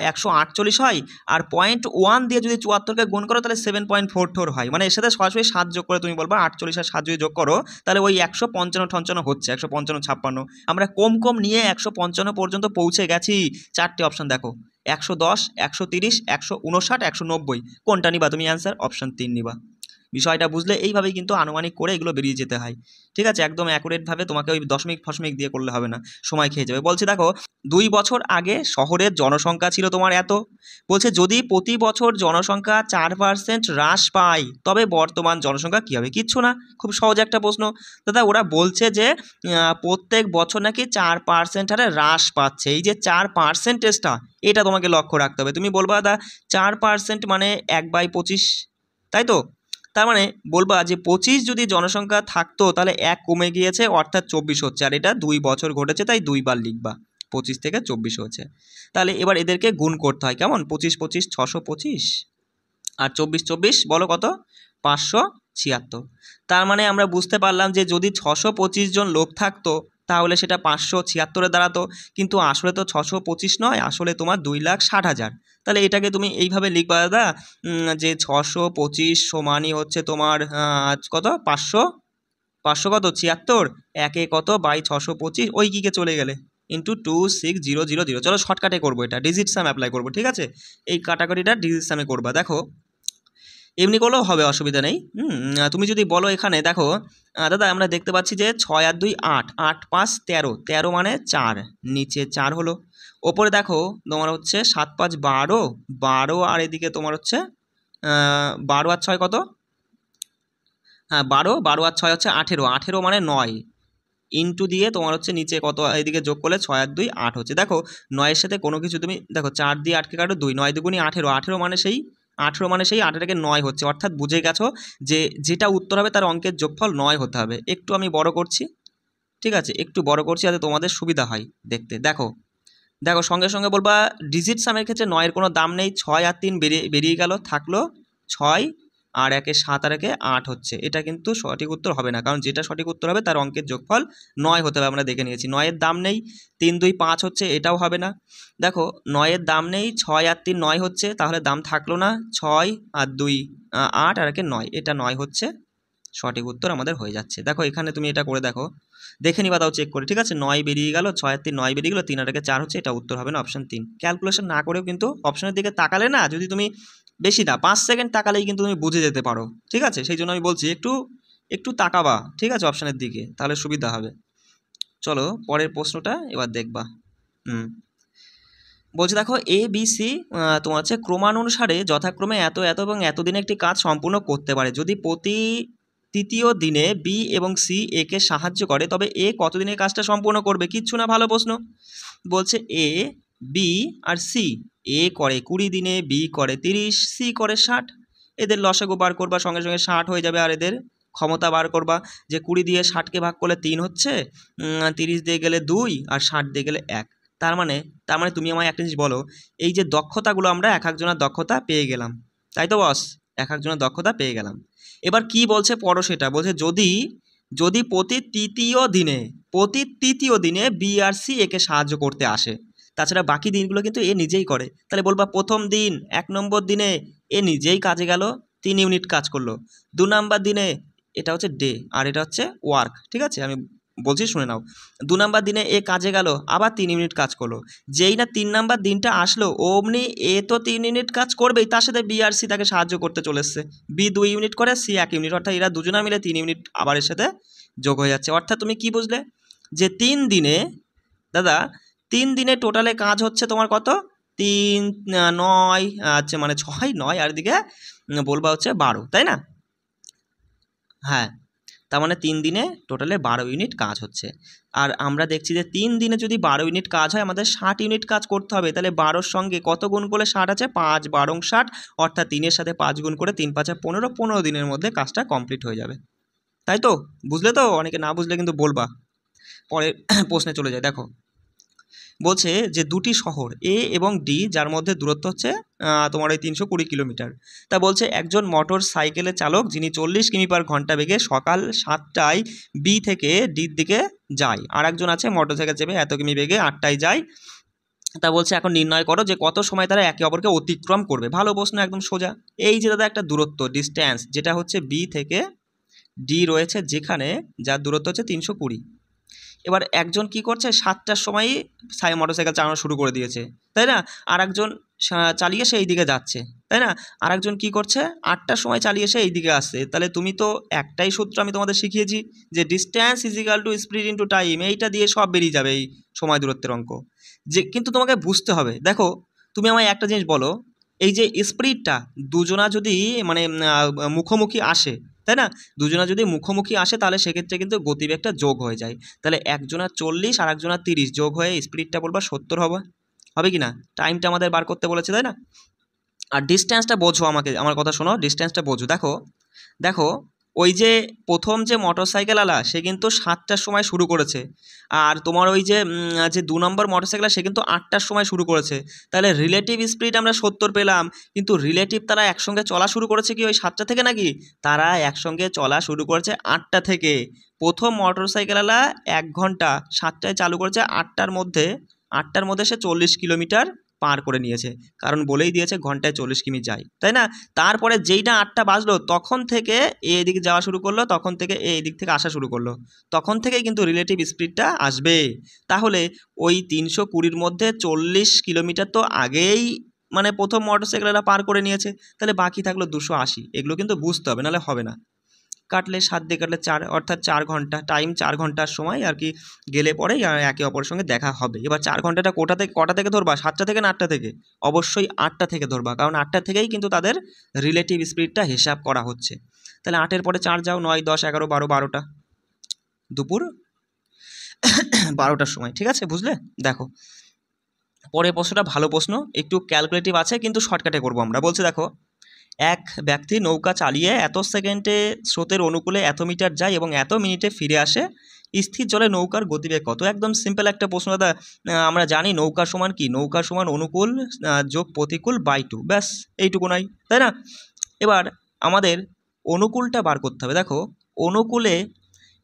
Speaker 1: 148 হয়, আর 0.1 দিয়ে যদি 74কে গুণ করো তাহলে 7.44 হয়, মানে এর সাথে সরাসরি 7 যোগ করে তুমি বলবা 48 আর 7 যদি যোগ করো তাহলে ওই 155 হচ্ছে, 155 56। আমরা কম নিয়ে 155 পর্যন্ত পৌঁছে গেছি। 4টে অপশান দেখো, 110 130 159 190, কোনটা নিবা তুমি? অ্যান্সার অপশান 3 নিবা। বিষয়টা বুঝলে এইভাবেই কিন্তু আনুমানিক করে এগুলো বেরিয়ে যেতে হয়, ঠিক আছে। একদম অ্যাকুরেটভাবে তোমাকে ওই দশমিক ফশমিক দিয়ে করলে হবে না, সময় খেয়ে যাবে। বলছে দেখো 2 বছর আগে শহরের জনসংখ্যা ছিল তোমার এত, বলছে যদি প্রতি বছর জনসংখ্যা 4% হ্রাস পায় তবে বর্তমান জনসংখ্যা কী হবে? কিচ্ছু না, খুব সহজ একটা প্রশ্ন দাদা। ওরা বলছে যে প্রত্যেক বছর নাকি 4% হারে হ্রাস পাচ্ছে। এই যে 4%টা এটা তোমাকে লক্ষ্য রাখতে হবে। তুমি বলবা দাদা 4% মানে 1/25, তাই তো? তার মানে বলবা যে 25 যদি জনসংখ্যা থাকতো তাহলে 1 কমে গিয়েছে অর্থাৎ 24 হচ্ছে, আর এটা 2 বছর ঘটেছে তাই 2 বার লিখবা, 25 থেকে 24 হচ্ছে। তাহলে এবার এদেরকে গুণ করতে হয় কেমন, 25 25 625 আর 24 24 বলো কত, 576। তার মানে আমরা বুঝতে পারলাম যে যদি 625 জন লোক থাকতো তাহলে সেটা 576-এ দাঁড়াতো, কিন্তু আসলে তো 625 নয়, আসলে তোমার 2,60,000। তাহলে এটাকে তুমি এইভাবে লিখবা দাদা যে 625 সমানই হচ্ছে তোমার কত 500 কত 76, একে কত বাই 625, ওই কিকে চলে গেলে ইন্টু 26000। চলো শর্টকাটে করবো, এটা ডিজিট সাম অ্যাপ্লাই করবো, ঠিক আছে। এই কাটাকাটিটা ডিজিট সামে করবা। দেখো এমনি করলেও হবে, অসুবিধা নেই। তুমি যদি বলো এখানে দেখো দাদা আমরা দেখতে পাচ্ছি যে 6 আর 2 8, 8 5 13, 13 মানে 4, নিচে 4 হলো। ওপরে দেখো তোমার হচ্ছে 7 5 12, 12 আর এদিকে তোমার হচ্ছে 12 আর 6 কত, হ্যাঁ 12, 12 আর 6 হচ্ছে 18, 18 মানে 9, ইন্টু দিয়ে তোমার হচ্ছে নিচে কত এইদিকে যোগ করলে 6 আর 2 8 হচ্ছে। দেখো 9-এর সাথে কোনো কিছু তুমি দেখো 4 দিয়ে 8কে কাটো 2, 9 দুগুণি 18, 18 মানে সেই 18টাকে 9 হচ্ছে, অর্থাৎ বুঝে গেছো যে যেটা উত্তর হবে তার অঙ্কের যোগফল 9 হতে হবে। একটু আমি বড় করছি, ঠিক আছে, একটু বড় করছি যাতে তোমাদের সুবিধা হয় দেখতে। দেখো দেখো সঙ্গে সঙ্গে বলবা ডিজিট সামের ক্ষেত্রে 9-এর কোনো দাম নেই, 6 আর 3 বেরিয়ে গেল, থাকলো 6 আর 1 7 আর 1 8 হচ্ছে। এটা কিন্তু সঠিক উত্তর হবে না, কারণ যেটা সঠিক উত্তর হবে তার অঙ্কের যোগফল 9 হতে হবে, আমরা দেখে নিয়েছি। 9-এর দাম নেই, 3 2 5 হচ্ছে, এটাও হবে না। দেখো 9-এর দাম নেই, 6 আর 3 9 হচ্ছে, তাহলে দাম থাকলো না, 6 আর 2 8 আর 1 9, এটা 9 হচ্ছে, সঠিক উত্তর আমাদের হয়ে যাচ্ছে। দেখো এখানে তুমি এটা করে দেখো, দেখে নিবা তাও চেক করে, ঠিক আছে। 9 বেরিয়ে গেল, 6 আর 3 9 বেরিয়ে গেল, 3 আর 1 4 হচ্ছে, এটা উত্তর হবে না, অপশন 3। ক্যালকুলেশন না করেও কিন্তু অপশনের দিকে তাকালে না, যদি তুমি বেশি না 5 সেকেন্ড তাকালেই কিন্তু তুমি বুঝে যেতে পারো, ঠিক আছে। সেই জন্য আমি বলছি একটু তাকাবা, ঠিক আছে, অপশনের দিকে, তাহলে সুবিধা হবে। চলো পরের প্রশ্নটা এবার দেখবা। বলছে দেখো এ বি সি তোমার হচ্ছে ক্রমানুসারে যথাক্রমে এত এত এবং এতদিনে একটি কাজ সম্পূর্ণ করতে পারে। যদি প্রতি তৃতীয় দিনে বি এবং সি এ কে সাহায্য করে তবে এ কতদিনে কাজটা সম্পূর্ণ করবে? কিচ্ছু না, ভালো প্রশ্ন। বলছে এ বি আর সি, এ করে 20 দিনে, বি করে 30, সি করে 60। এদের লসাগু বার করবা, সঙ্গে সঙ্গে 60 হয়ে যাবে। আর এদের ক্ষমতা বার করবা, যে 20 দিয়ে 60কে ভাগ করলে 3 হচ্ছে, 30 দিয়ে গেলে 2 আর 60 দিয়ে গেলে 1। তার মানে তুমি আমায় একটা জিনিস বলো, এই যে দক্ষতাগুলো আমরা এক একজনের দক্ষতা পেয়ে গেলাম, তাই তো বস, এক একজনের দক্ষতা পেয়ে গেলাম। এবার কি বলছে পড়ো সেটা, বলছে যদি প্রতি তৃতীয় দিনে বি আর সি একে সাহায্য করতে আসে, তাছাড়া বাকি দিনগুলো কিন্তু এ নিজেই করে। তাহলে বলবা প্রথম দিন 1 নম্বর দিনে এ নিজেই কাজে গেল, 3 ইউনিট কাজ করলো। 2 নম্বর দিনে এটা হচ্ছে ডে আর এটা হচ্ছে ওয়ার্ক, ঠিক আছে, আমি বলছি শুনে নাও। 2 নম্বর দিনে এ কাজে গেল, আবার 3 ইউনিট কাজ করলো। যেই না 3 নম্বর দিনটা আসলো অমনি এ তো 3 ইউনিট কাজ করবেই, তার সাথে বি আর সি তাকে সাহায্য করতে চলে এসছে। বি 2 ইউনিট করে, সি 1 ইউনিট, অর্থাৎ এরা দুজনা মিলে 3 ইউনিট আবার এর সাথে যোগ হয়ে যাচ্ছে। অর্থাৎ তুমি কি বুঝলে যে 3 দিনে দাদা 3 দিনে টোটালে কাজ হচ্ছে তোমার কত, 3 9 আচ্ছা মানে 6 9 আর এদিকে বলবা হচ্ছে 12, তাই না? হ্যাঁ, তার মানে 3 দিনে টোটালে 12 ইউনিট কাজ হচ্ছে। আর আমরা দেখছি যে 3 দিনে যদি 12 ইউনিট কাজ হয় আমাদের 60 ইউনিট কাজ করতে হবে। তাহলে 12-র সঙ্গে কত গুণ করলে 60 আছে, 5 12 60, অর্থাৎ 3-এর সাথে 5 গুণ করে 3 5 15, 15 দিনের মধ্যে কাজটা কমপ্লিট হয়ে যাবে। তাই তো, বুঝলে তো? অনেকে না বুঝলে কিন্তু বলবা। পরের প্রশ্নে চলে যায়। দেখো বলছে যে দুটি শহর এ এবং ডি যার মধ্যে দূরত্ব হচ্ছে তোমার ওই 320 কিলোমিটার। তা বলছে একজন মোটর সাইকেলের চালক যিনি 40 কিমি/ঘন্টা বেগে সকাল 7টায় বি থেকে ডির দিকে যায়, আর একজন আছে মোটর সাইকেল চেপে এত কিমি বেগে 8টায় যায়। তা বলছে এখন নির্ণয় করো যে কত সময় তারা একে অপরকে অতিক্রম করবে। ভালো প্রশ্ন, একদম সোজা। এই যে দাদা একটা দূরত্ব ডিস্ট্যান্স যেটা হচ্ছে বি থেকে ডি রয়েছে, যেখানে যার দূরত্ব হচ্ছে 320। এবার একজন কি করছে 7টার সময়ই মোটরসাইকেল চালানো শুরু করে দিয়েছে, তাই না? আর একজন চালিয়ে সে এই দিকে যাচ্ছে, তাই না? আরেকজন কি করছে, 8টার সময় চালিয়ে সে এই দিকে আসছে। তাহলে তুমি তো একটাই সূত্র আমি তোমাদের শিখিয়েছি যে distance is equal to speed into time, এইটা দিয়ে সব বেরিয়ে যাবে এই সময় দূরত্বের অঙ্ক। যে কিন্তু তোমাকে বুঝতে হবে, দেখো তুমি আমায় একটা জিনিস বলো, এই যে স্পিডটা দুজনা যদি মানে মুখোমুখি আসে, তাই না? দুজনা যদি মুখোমুখি আসে তাহলে সেক্ষেত্রে কিন্তু গতিবেগটা যোগ হয়ে যায়। তাহলে একজনা 40 আর একজনা 30 যোগ হয়ে স্পিডটা বলবা 70 হবে, হবে কি না? টাইমটা আমাদের বার করতে বলেছে, তাই না? আর ডিস্ট্যান্সটা বোঝো, আমার কথা শোনো, ডিস্ট্যান্সটা বোঝো। দেখো দেখো ওই যে প্রথম যে মোটরসাইকেলওয়ালা সে কিন্তু 7টার সময় শুরু করেছে, আর তোমার ওই যে 2 নম্বর মোটরসাইকেল সে কিন্তু 8টার সময় শুরু করেছে। তাহলে রিলেটিভ স্পিড আমরা 70 পেলাম, কিন্তু রিলেটিভ তারা একসঙ্গে চলা শুরু করেছে কি ওই 7টা থেকে নাকি? তারা একসঙ্গে চলা শুরু করেছে 8টা থেকে। প্রথম মোটরসাইকেলওয়ালা 1 ঘন্টা 7টায় চালু করেছে, 8টার মধ্যে সে 40 কিলোমিটার পার করে নিয়েছে, কারণ বলেই দিয়েছে ঘন্টায় 40 কিমি যায়, তাই না? তারপরে যেইটা 8টা বাজলো তখন থেকে এদিক যাওয়া শুরু করলো, তখন থেকে এই দিক থেকে আসা শুরু করলো, তখন থেকেই কিন্তু রিলেটিভ স্পিডটা আসবে। তাহলে ওই 320-র মধ্যে 40 কিলোমিটার তো আগেই মানে প্রথম মোটরসাইকেলরা পার করে নিয়েছে, তাহলে বাকি থাকলো 280। এগুলো কিন্তু বুঝতে হবে, নাহলে হবে না। কাটলে 7 দিয়ে কাটলে 4, অর্থাৎ 4 ঘন্টা টাইম, 4 ঘন্টার সময় আর কি গেলে পরেই আর একে অপরের সঙ্গে দেখা হবে। এবার 4 ঘন্টাটা কটা থেকে ধরবা, 7টা থেকে না 8টা থেকে? অবশ্যই 8টা থেকে ধরবা, কারণ 8টা থেকেই কিন্তু তাদের রিলেটিভ স্পিডটা হিসাব করা হচ্ছে। তাহলে 8-এর পরে 4 যাও, 9, 10, 11, 12, 12টা, দুপুর 12টার সময়। ঠিক আছে, বুঝলে? দেখো পরের প্রশ্নটা ভালো প্রশ্ন, একটু ক্যালকুলেটিভ আছে কিন্তু শর্টকাটে করবো আমরা। বলছে দেখো, এক ব্যক্তি নৌকা চালিয়ে এত সেকেন্ডে স্রোতের অনুকূলে এত মিটার যায় এবং এত মিনিটে ফিরে আসে, স্থির জলে নৌকার গতিবেগ কত? একদম সিম্পল একটা প্রশ্ন দাদা। আমরা জানি নৌকা সমান কি, নৌকা সমান অনুকূল যোগ প্রতিকূল বাই 2, ব্যাস এইটুকু নাই, তাই না? এবার আমাদের অনুকূলটা বার করতে হবে। দেখো অনুকূলে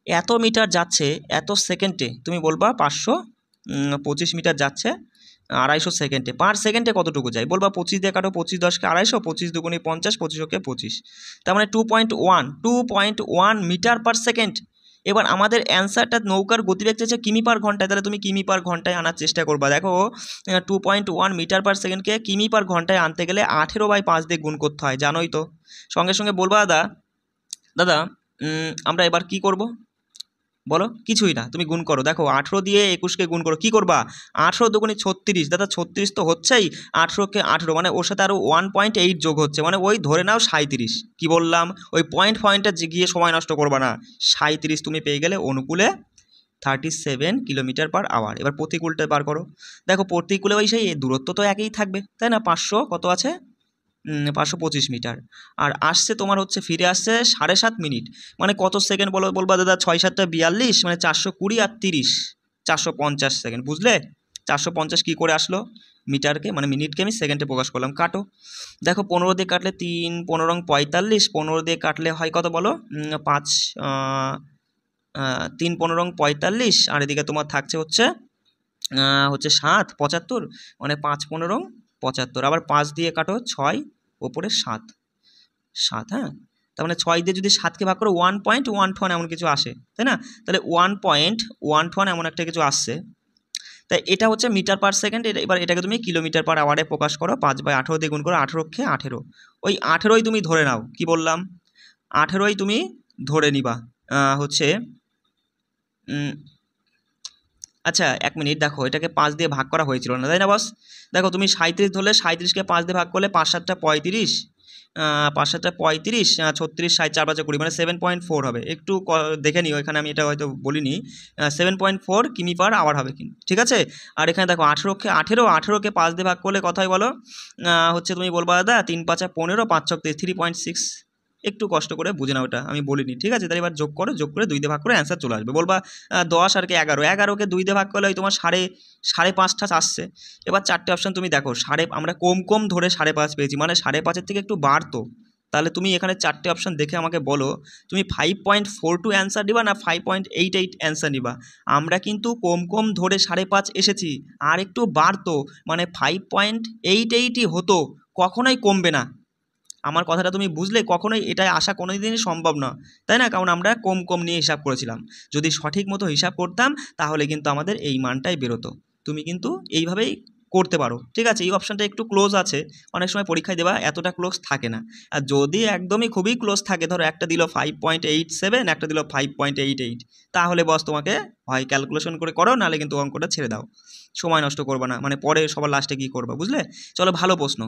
Speaker 1: এত মিটার যাচ্ছে এত সেকেন্ডে, তুমি বলবা 525 মিটার যাচ্ছে 250 সেকেন্ডে, পার সেকেন্ডে কতটুকু যায়? বলবা 25 দিয়ে কাটো, 25 10 কে 250, 25 দুগুণে 50, 25 ওকে 25, তার মানে 2.1 মিটার পার সেকেন্ড। এবার আমাদের অ্যান্সারটা নৌকার গতিবেগ চাইছে কিমি পার ঘন্টায়, তাহলে তুমি কিমি পার ঘন্টায় আনার চেষ্টা করবা। দেখো 2.1 মিটার পার সেকেন্ডকে কিমি পার ঘন্টায় আনতে গেলে 18/5 দিয়ে গুণ করতে হয়, জানোই তো। সঙ্গে সঙ্গে বলবা দাদা আমরা এবার কি করব বলো? কিছুই না, তুমি গুণ করো। দেখো 18 দিয়ে 21কে গুণ করো, কি করবা? 18 দুগুণে 36, দাদা 36 তো হচ্ছেই, 18কে 18 মানে ওর সাথে আরও 1.8 যোগ হচ্ছে, মানে ওই ধরে নাও 37। কি বললাম? ওই পয়েন্টটা গিয়ে সময় নষ্ট করবা না, 37 তুমি পেয়ে গেলে অনুকূলে 37 কিলোমিটার পার আওয়ার। এবার প্রতিকূলটা বার করো। দেখো প্রতিকূলে ওই সেই দূরত্ব তো একই থাকবে, তাই না? 500 কত আছে 525 মিটার, আর আসছে তোমার হচ্ছে ফিরে আসছে 7.5 মিনিট, মানে কত সেকেন্ড বলো? বলবা দাদা 6 7 42, মানে 420 আর 30 450 সেকেন্ড, বুঝলে? 450 কী করে আসলো? মিটারকে মানে মিনিটকে আমি সেকেন্ডে প্রকাশ করলাম। কাটো, দেখো 15 দিয়ে কাটলে 3 15 45, 15 দিয়ে কাটলে হয় কত বলো? 5 3 15 45, আর এদিকে তোমার থাকছে হচ্ছে 7 75, মানে 5 15 75, আবার 5 দিয়ে কাটো 6 ওপরে 7, হ্যাঁ। তার মানে 6 দিয়ে যদি 7কে ভাগ করো 1.1 এমন কিছু আসে, তাই না? তাহলে 1.1 এমন একটা কিছু আসছে। তাই এটা হচ্ছে মিটার পার সেকেন্ড। এবার এটাকে তুমি কিলোমিটার পার আওয়ারে প্রকাশ করো, 5/18 দিয়ে গুণ করো, 18কে 18, ওই 18ই তুমি ধরে নাও। কি বললাম? 18ই তুমি ধরে নিবা হচ্ছে আচ্ছা 1 মিনিট, দেখো এটাকে 5 দিয়ে ভাগ করা হয়েছিল না, তাই না বস? দেখো তুমি 37 ধরলে 37কে 5 দিয়ে ভাগ করলে 5 7 35, 5 7 35, 36 60 4 5 20, মানে 7.4 হবে। একটু দেখে নিও, এখানে আমি এটা হয়তো বলিনি, 7.4 কিমি পার আওয়ার হবে কিন্তু, ঠিক আছে? আর এখানে দেখো 18কে 5 দিয়ে ভাগ করলে কথাই বলো হচ্ছে, তুমি বলবা দাদা 3 5 15, 5 6 3.6, একটু কষ্ট করে বুঝে নাও, ওটা আমি বলিনি, ঠিক আছে? তাহলে এবার যোগ করো, যোগ করে 2 দিয়ে ভাগ করে অ্যান্সার চলে আসবে। বলবা 10 আর কে 11, 11কে 2 দিয়ে ভাগ করলে ওই তোমার 5.5 আসছে। এবার 4টে অপশান তুমি দেখো, আমরা কম ধরে 5.5 পেয়েছি, মানে 5.5-এর থেকে একটু বাড়তো। তাহলে তুমি এখানে 4টে অপশান দেখে আমাকে বলো, তুমি 5.42 অ্যান্সার দিবা না 5.88 অ্যান্সার নিবা? আমরা কিন্তু কম ধরে 5.5 এসেছি, আর একটু বাড়তো, মানে 5.88ই হতো, কখনোই কমবে না। আমার কথাটা তুমি বুঝলে? কখনোই এটাই আশা কোনোদিনই সম্ভব না, তাই না? কারণ আমরা কম নিয়ে হিসাব করেছিলাম। যদি সঠিক মতো হিসাব করতাম তাহলে কিন্তু আমাদের এই মানটাই বেরোতো। তুমি কিন্তু এইভাবেই করতে পারো, ঠিক আছে। এই অপশানটা একটু ক্লোজ আছে, অনেক সময় পরীক্ষায় দেওয়া এতটা ক্লোজ থাকে না। আর যদি একদমই খুবই ক্লোজ থাকে, ধরো একটা দিল 5.87, একটা দিল 5.88, তাহলে বস তোমাকে হয় ক্যালকুলেশন করে করো, নাহলে কিন্তু অঙ্কটা ছেড়ে দাও, সময় নষ্ট করবে না, মানে পরে সবার লাস্টে কী করবা, বুঝলে। চলো ভালো প্রশ্ন,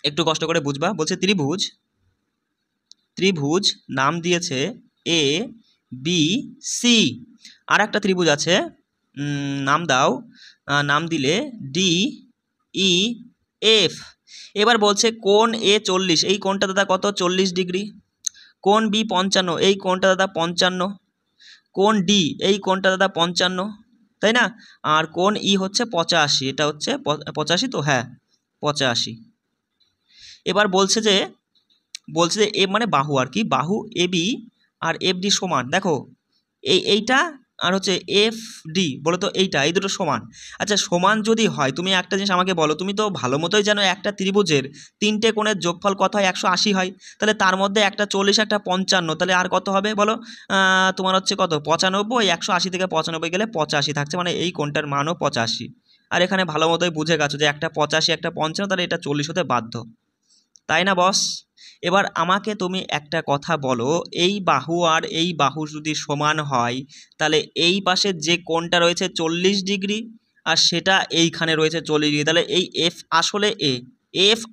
Speaker 1: একটু কষ্ট করে বুঝবা। বলছে ত্রিভুজ নাম দিয়েছে এ বি সি, আর একটা ত্রিভুজ আছে, নাম দাও, নাম দিলে ডি ই এফ। এবার বলছে কোণ এ 40, এই কোণটা দাদা কত, 40 ডিগ্রি। কোণ বি 55, এই কোণটা দাদা 55। কোণ ডি, এই কোণটা দাদা 55, তাই না। আর কোণ ই হচ্ছে 85, এটা হচ্ছে 85, তো হ্যাঁ 85। এবার বলছে যে এ মানে বাহু আর কি, বাহু A B R F D সমান। দেখো এইটা আর হচ্ছে এফ ডি, বলো তো এইটা, এই দুটো সমান। আচ্ছা সমান যদি হয়, তুমি একটা জিনিস আমাকে বলো, তুমি তো ভালো মতোই জানো একটা ত্রিভুজের 3টে কোণের যোগফল কত হয়, 180 হয়। তাহলে তার মধ্যে একটা 40, একটা 55, তাহলে আর কত হবে বলো, তোমার হচ্ছে কত 95, 180 থেকে 95 গেলে 85 থাকছে, মানে এই কোণটার মানও 85। আর এখানে ভালো মতোই বুঝে গেছো যে একটা 85, একটা 55, তাহলে এটা 40 হতে বাধ্য, তাই না বস। এবার আমাকে তুমি একটা কথা বলো, এই বাহু আর এই বাহু যদি সমান হয়, তাহলে এই পাশের যে কোণটা রয়েছে 40 ডিগ্রি, আর সেটা এইখানে রয়েছে 40 ডিগ্রি, তাহলে এই এফ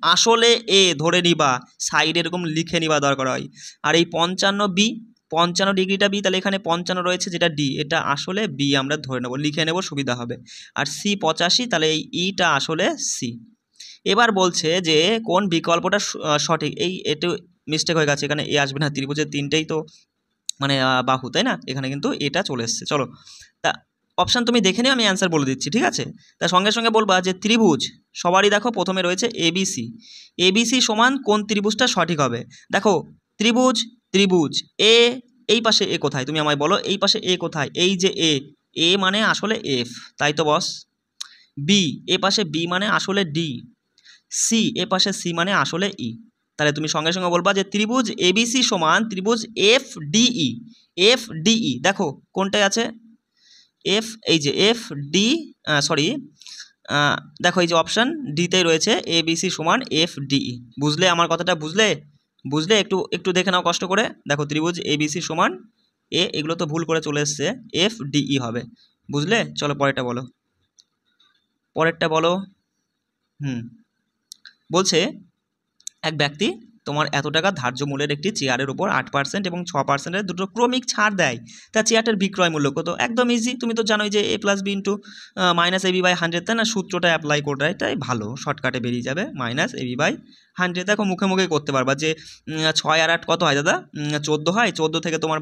Speaker 1: আসলে এ ধরে নিবা, সাইডে এরকম লিখে নিবা দরকার হয়। আর এই 55 ডিগ্রিটা বি, তাহলে এখানে 55 রয়েছে যেটা ডি, এটা আসলে বি আমরা ধরে নেবো, লিখে নেবো, সুবিধা হবে। আর সি 85, তাহলে এই ইটা আসলে সি। এবার বলছে যে কোন বিকল্পটা সঠিক, এই একটু মিস্টেক হয়ে গেছে, এখানে এ আসবে না, ত্রিভুজের 3টেই তো মানে বাহু, তাই না, এখানে কিন্তু এটা চলে এসছে। চলো তা অপশান তুমি দেখে নিও, আমি অ্যান্সার বলে দিচ্ছি, ঠিক আছে। তা সঙ্গে সঙ্গে বলবা যে ত্রিভুজ সবারই দেখো প্রথমে রয়েছে এবিসি সমান কোন ত্রিভুজটা সঠিক হবে। দেখো ত্রিভুজ এ, এই পাশে এ কোথায় তুমি আমায় বলো, এই পাশে এ কোথায়, এই যে এ মানে আসলে এফ, তাই তো বস। বি, এ পাশে বি মানে আসলে ডি। সি, এ পাশে সি মানে আসলে ই। তাহলে তুমি সঙ্গে সঙ্গে বলবা যে ত্রিভুজ এবিসি সমান ত্রিভুজ এফডিই। দেখো কোনটায় আছে এফ, এই যে এফ ডি, দেখো এই যে অপশান ডিতেই রয়েছে এবিসি সমান এফডিই। বুঝলে আমার কথাটা, বুঝলে একটু দেখে নাও কষ্ট করে। দেখো ত্রিভুজ এবিসি সমান এগুলো তো ভুল করে চলে এসছে, এফডিই হবে, বুঝলে। চলো পরেরটা বলো। বলছে এক ব্যক্তি তোমার এত টাকা ধার্য মূল্যের একটি চেয়ারের উপর 8% এবং 6%-এর দুটো ক্রমিক ছাড় দেয়, তা চেয়ারটার বিক্রয় মূল্য কত। একদম ইজি, তুমি তো জানোই যে a+b ইন্টু -ab/100, তাই না, সূত্রটা অ্যাপ্লাই করে, এটাই ভালো, শর্টকাটে বেরিয়ে যাবে, -ab/100। দেখো মুখে করতে পারবা যে 6 আর 8 কত হয় দাদা, 14 হয়, 14 থেকে তোমার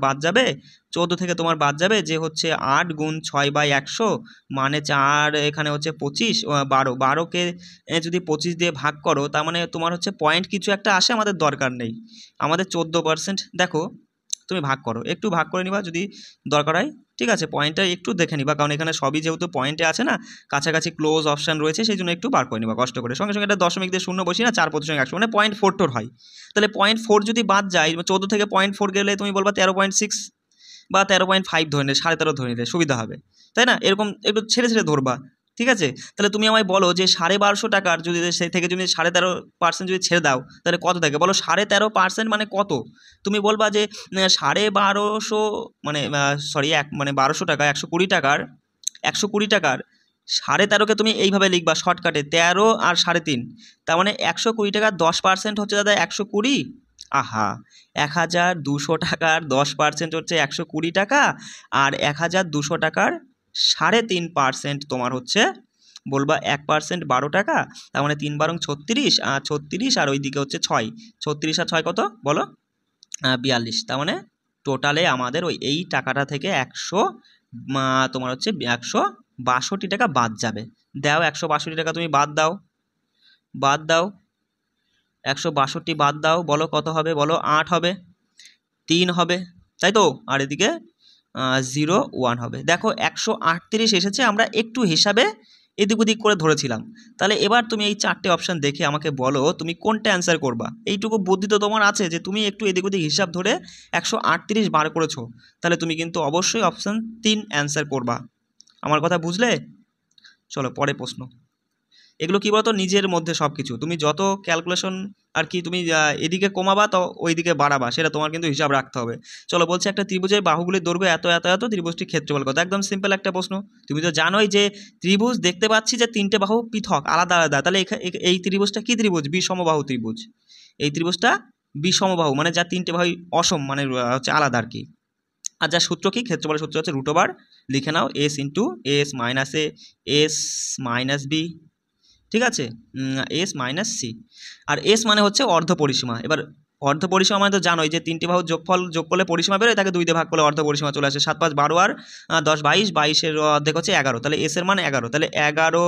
Speaker 1: বাদ যাবে যে হচ্ছে 8 গুণ 6/100 মানে 4, এখানে হচ্ছে 25, 12কে যদি 25 দিয়ে ভাগ করো, তার মানে তোমার হচ্ছে পয়েন্ট কিছু একটা আসে, আমাদের দরকার নেই, আমাদের 14%। দেখো তুমি একটু ভাগ করে নিবা যদি দরকার হয়, ঠিক আছে। পয়েন্টটা একটু দেখে নিবা, কারণ এখানে সবই যেহেতু পয়েন্টে আছে না, কাছাকাছি ক্লোজ অপশান রয়েছে, সেই জন্য একটু বার করে নিবা কষ্ট করে। সঙ্গে সঙ্গে এটা দশমিক দিয়ে শূন্য বসি না, 4/100, মানে 0.4 হয়। তাহলে 0.4 যদি বাদ যায়, 14 থেকে 0.4 গেলে তুমি বলবা 13.6 বা 13.5 ধরে নিলে, 13.5 ধরে নিলে সুবিধা হবে, তাই না। এরকম একটু ছেড়ে ধরবা, ঠিক আছে। তাহলে তুমি আমায় বলো যে 1250 টাকার যদি সেই থেকে যদি 13.5% যদি ছেড়ে দাও, তাহলে কত থাকে বলো, 13.5% মানে কত। তুমি বলবা যে 1250, মানে 1200 টাকা, 120 টাকার 13.5কে তুমি এইভাবে লিখবা শর্টকাটে, 13 আর 3.5, তার মানে 120 টাকার 10% হচ্ছে দাদা 120। আহা, 1200 টাকার 10% হচ্ছে 120 টাকা, আর 1200 টাকার 3.5% তোমার হচ্ছে বলবা 1% 12 টাকা, তার মানে 3 বারং 36, আর 36 আর ওইদিকে হচ্ছে 6, 36 আর 6 কত বলো, 42। তার মানে টোটালে আমাদের এই টাকাটা থেকে তোমার হচ্ছে 162 টাকা বাদ যাবে। দাও 162 টাকা তুমি বাদ দাও 162 বাদ দাও, বলো কত হবে, বলো 8 হবে, 3 হবে, তাই তো, আর এদিকে 0.1 হবে। দেখো 138 এসেছে, আমরা একটু হিসাবে এদিক ওদিক করে ধরেছিলাম। তাহলে এবার তুমি এই 4টে অপশান দেখে আমাকে বলো তুমি কোনটা অ্যান্সার করবা। এইটুকু বুদ্ধি তো তোমার আছে যে তুমি একটু এদিক ওদিক হিসাব ধরে 138 বার করেছো, তাহলে তুমি কিন্তু অবশ্যই অপশান 3 অ্যান্সার করবা। আমার কথা বুঝলে। চলো পরে প্রশ্ন। এগুলো কী বলতো নিজের মধ্যে সব কিছু, তুমি যত ক্যালকুলেশন আর কি তুমি এদিকে কমাবা তো ওইদিকে বাড়াবা, সেটা তোমার কিন্তু হিসাব রাখতে হবে। চলো বলছে একটা ত্রিভুজের বাহুগুলির দৈর্ঘ্য এত এত এত, ত্রিভুজটির ক্ষেত্রফল কত। একদম সিম্পল একটা প্রশ্ন। তুমি তো জানোই যে ত্রিভুজ দেখতে পাচ্ছি যে তিনটে বাহু পৃথক আলাদা আলাদা, তাহলে এই ত্রিভুজটা কী ত্রিভুজ? বিষমবাহু ত্রিভুজ। এই ত্রিভুজটা বিষমবাহু, মানে যা তিনটে বাহু অসম, মানে হচ্ছে আলাদা আর কি। আর যার সূত্র কি? ক্ষেত্রফলের সূত্র হচ্ছে √ লিখে নাও S into S minus A S minus B, ঠিক আছে, এস মাইনাস সি। আর এস মানে হচ্ছে অর্ধ পরিসীমা। এবার অর্ধ পরিসীমা মানে তো জানোই যে তিনটি বাহুর যোগফল যোগ করলে পরিসীমা বেরোয়, তাকে 2 দিয়ে ভাগ করলে অর্ধ পরিসীমা চলে আসে। 7 5 12 আর 10 22, 22-এর অর্ধেক হচ্ছে 11, তাহলে এস এর মান 11। তাহলে 11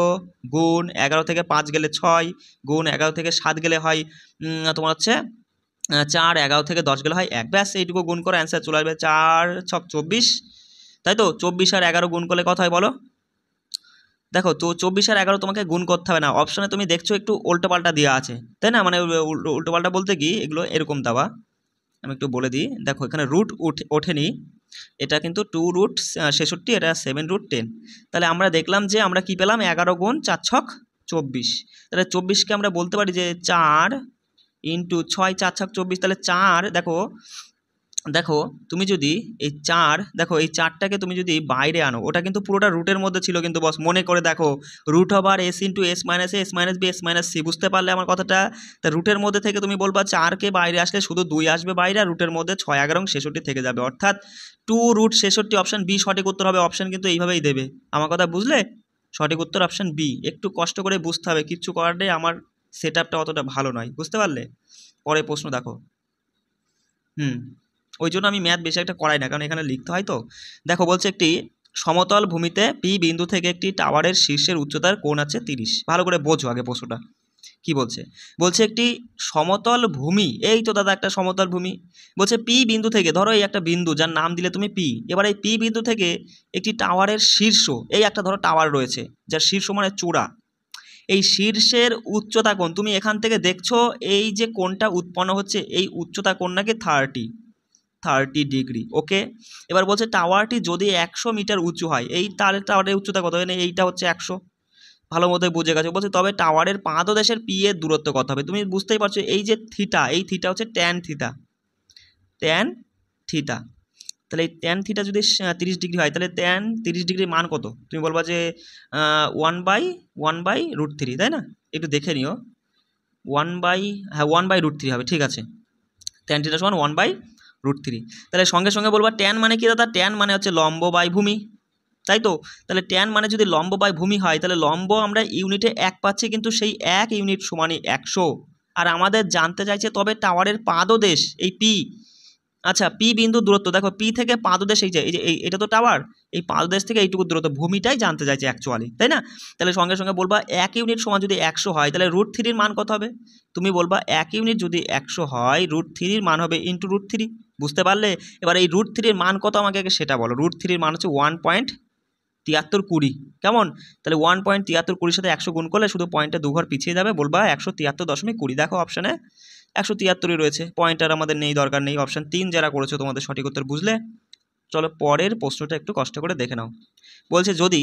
Speaker 1: গুণ 11 থেকে 5 গেলে 6, গুণ 11 থেকে 7 গেলে হয় তোমার হচ্ছে 4, 11 থেকে 10 গেলে হয় 1। ব্যাস এইটুকু গুণ করে অ্যান্সার চলে আসবে 4 6 24, তাই তো। 24 আর 11 গুণ করলে কত হয় বলো? দেখো তো 24 আর 11 তোমাকে গুণ করতে হবে না, অপশনে তুমি দেখছো একটু উল্টোপাল্টা দেওয়া আছে, তাই না? মানে উল্টোপাল্টা বলতে কি এগুলো এরকম দেওয়া, আমি একটু বলে দিই। দেখো এখানে রুট ওঠেনি, এটা কিন্তু 2√66, এটা 7√10। তাহলে আমরা দেখলাম যে আমরা কি পেলাম? 11 গুণ 4 6 24। তাহলে 24কে আমরা বলতে পারি যে 4 ইন্টু 6 4 6 24। তাহলে 4, দেখো তুমি যদি এই 4, দেখো এই 4টাকে তুমি যদি বাইরে আনো, ওটা কিন্তু পুরোটা রুটের মধ্যে ছিল কিন্তু বস, মনে করে দেখো √ S into S minus A S minus B S minus C. বুঝতে পারলে আমার কথাটা? তা রুটের মধ্যে থেকে তুমি বলবা 4কে বাইরে আসলে শুধু 2 আসবে বাইরে, আর রুটের মধ্যে 6 11 এবং 66 থেকে যাবে, অর্থাৎ 2√66। অপশান বি সঠিক উত্তর হবে। অপশান কিন্তু এইভাবেই দেবে, আমার কথা বুঝলে? সঠিক উত্তর অপশান বি। একটু কষ্ট করে বুঝতে হবে, কিচ্ছু করার নেই, আমার সেট আপটা অতটা ভালো নয়, বুঝতে পারলে? পরে প্রশ্ন দেখো। ওই জন্য আমি ম্যাথ বেশি একটা করাই না, কারণ এখানে লিখতে হয় তো। দেখো বলছে একটি সমতল ভূমিতে পি বিন্দু থেকে একটি টাওয়ারের শীর্ষের উচ্চতার কোণ আছে 30। ভালো করে বোঝো আগে প্রশ্নটা কি বলছে। বলছে একটি সমতল ভূমি, এই তো দাদা একটা সমতল ভূমি। বলছে পি বিন্দু থেকে, ধরো এই একটা বিন্দু যার নাম দিলে তুমি পি, এবার এই পি বিন্দু থেকে একটি টাওয়ারের শীর্ষ, এই একটা ধরো টাওয়ার রয়েছে যার শীর্ষ মানে চূড়া, এই শীর্ষের উচ্চতা কোণ তুমি এখান থেকে দেখছো, এই যে কোণটা উৎপন্ন হচ্ছে এই উচ্চতা কোণ নাকি 30 ডিগ্রি। ওকে, এবার বলছে টাওয়ারটি যদি 100 মিটার উঁচু হয়, এই তাহলে টাওয়ারের উচ্চতা কত? এইটা হচ্ছে 100, ভালো মতো বুঝে গেছো। বলছে তবে টাওয়ারের পাদদেশের পি এর দূরত্ব কত হবে? তুমি বুঝতেই পারছো এই যে থিটা, এই থিটা হচ্ছে ট্যান থিটা, তাহলে এই ট্যান থিটা যদি 30 ডিগ্রি হয়, তাহলে ট্যান 30 ডিগ্রির মান কত? তুমি বলবা যে 1/√3, তাই না? একটু দেখে নিও, 1/√3 হবে, ঠিক আছে। ট্যান থিটা সমান 1/√3। তাহলে সঙ্গে সঙ্গে বলবা ট্যান মানে কি দাদা? ট্যান মানে হচ্ছে লম্ব বাই ভূমি, তাই তো। তাহলে ট্যান মানে যদি লম্ব বাই ভূমি হয়, তাহলে লম্ব আমরা ইউনিটে 1 পাচ্ছি, কিন্তু সেই 1 ইউনিট সমানই 100। আর আমাদের জানতে চাইছে তবে টাওয়ারের পাদদেশ, এই পি। আচ্ছা, পি বিন্দু দূরত্ব, দেখো পি থেকে পাদদেশ, এই যে এটা তো টাওয়ার, এই পাদদেশ থেকে এইটুকু দূরত্ব, ভূমিটাই জানতে চাইছে অ্যাকচুয়ালি, তাই না? তাহলে সঙ্গে সঙ্গে বলবা 1 ইউনিট সমান যদি 100 হয়, তাহলে √3 মান কত হবে? তুমি বলবা 1 ইউনিট যদি 100 হয়, √3 মান হবে ইন্টু √3। বুঝতে পারলে? এবার এই √3 মান কত আমাকে সেটা বলো। √3 মান হচ্ছে 1.7320, কেমন? তাহলে 1.7320 সাথে 100 গুণ করলে শুধু পয়েন্টটা 2 ঘর পিছিয়ে যাবে, বলবা 173.20। দেখো অপশানে 173 রয়েছে, পয়েন্টার আমাদের নেই, দরকার নেই। অপশান 3 যারা করেছো তোমাদের সঠিক উত্তর, বুঝলে? চলো পরের প্রশ্নটা একটু কষ্ট করে দেখে নাও। বলছে যদি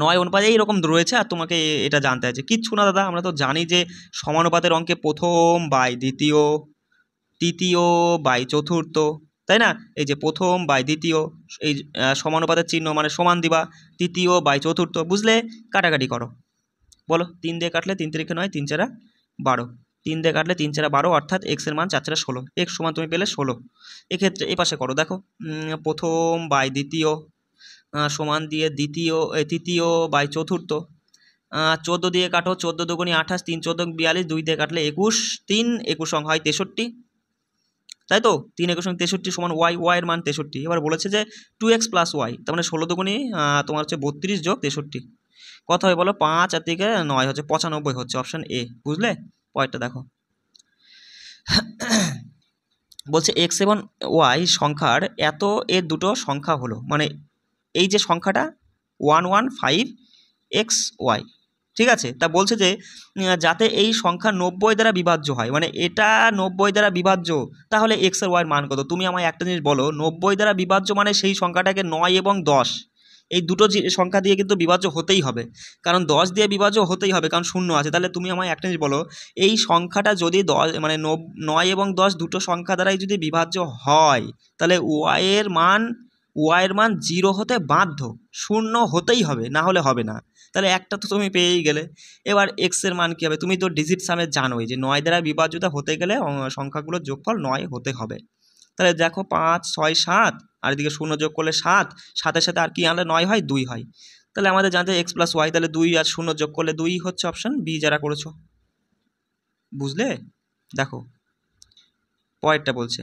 Speaker 1: 9 অনুপাত এইরকম রয়েছে, আর তোমাকে এটা জানতে আছে। কিচ্ছু না দাদা, আমরা তো জানি যে সমানুপাতের অঙ্কে প্রথম বাই দ্বিতীয়, তৃতীয় বাই চতুর্থ, তাই না? এই যে প্রথম বাই দ্বিতীয়, এই সমানুপাতের চিহ্ন মানে সমান দিবা, তৃতীয় বাই চতুর্থ, বুঝলে? কাটাকাটি করো, বলো। 3 দিয়ে কাটলে 3 3 9, 3 4 12, 3 দিয়ে কাটলে 3 4 12, অর্থাৎ এক্সের মান 4 4 16, এক্স সমান তুমি পেলে 16। এক্ষেত্রে এ পাশে করো, দেখো প্রথম বাই দ্বিতীয় সমান দিয়ে তৃতীয় বাই চতুর্থ, 14 দিয়ে কাটো, 14 দুগুণী 28, 3 14 42, 2 দিয়ে কাটলে 21, 3 21 হয় 63, তাই তো। 3 21 63 সমান ওয়াই এর মান 63। এবার বলেছে যে 2x + y, তার মানে 16 দুগুণী তোমার হচ্ছে 32 যোগ 63, কত হয় বলো? 5 আর থেকে 9 হচ্ছে 95 হচ্ছে, অপশান এ, বুঝলে? পরেরটা দেখো। বলছে এক্স এবং ওয়াই সংখ্যার এত এর দুটো সংখ্যা হলো, মানে এই যে সংখ্যাটা 115xy, ঠিক আছে। তা বলছে যে যাতে এই সংখ্যা 90 দ্বারা বিভাজ্য হয়, মানে এটা 90 দ্বারা বিভাজ্য, তাহলে এক্স আর ওয়াইয়ের মান কত? তুমি আমায় একটা জিনিস বলো, 90 দ্বারা বিভাজ্য মানে সেই সংখ্যাটাকে 9 এবং 10 এই দুটো সংখ্যা দিয়ে কিন্তু বিভাজ্য হতেই হবে, কারণ 10 দিয়ে বিভাজ্য হতেই হবে, কারণ শূন্য আছে। তাহলে তুমি আমায় একটা জিনিস বলো, এই সংখ্যাটা যদি 10 মানে 9 এবং 10 দুটো সংখ্যা দ্বারাই যদি বিভাজ্য হয়, তাহলে ওয়াইয়ের মান 0 হতে বাধ্য, শূন্য হতেই হবে, না হলে হবে না। তাহলে একটা তো তুমি পেয়েই গেলে। এবার এক্সের মান কী হবে? তুমি তো ডিজিট সামে জানোই যে 9 দ্বারা বিভাজ্যতা হতে গেলে সংখ্যাগুলোর যোগফল 9 হতে হবে। তাহলে দেখো 5, 6, 7, আর এদিকে 0 যোগ করলে 7, 7-এর সাথে আর কি আনলে 9 হয়? 2 হয়। তাহলে আমাদের জানতে এক্স প্লাস ওয়াই, তাহলে 2 আর 0 যোগ করলে 2 হচ্ছে অপশান বি যারা করেছো। বুঝলে? দেখো পরেরটা বলছে,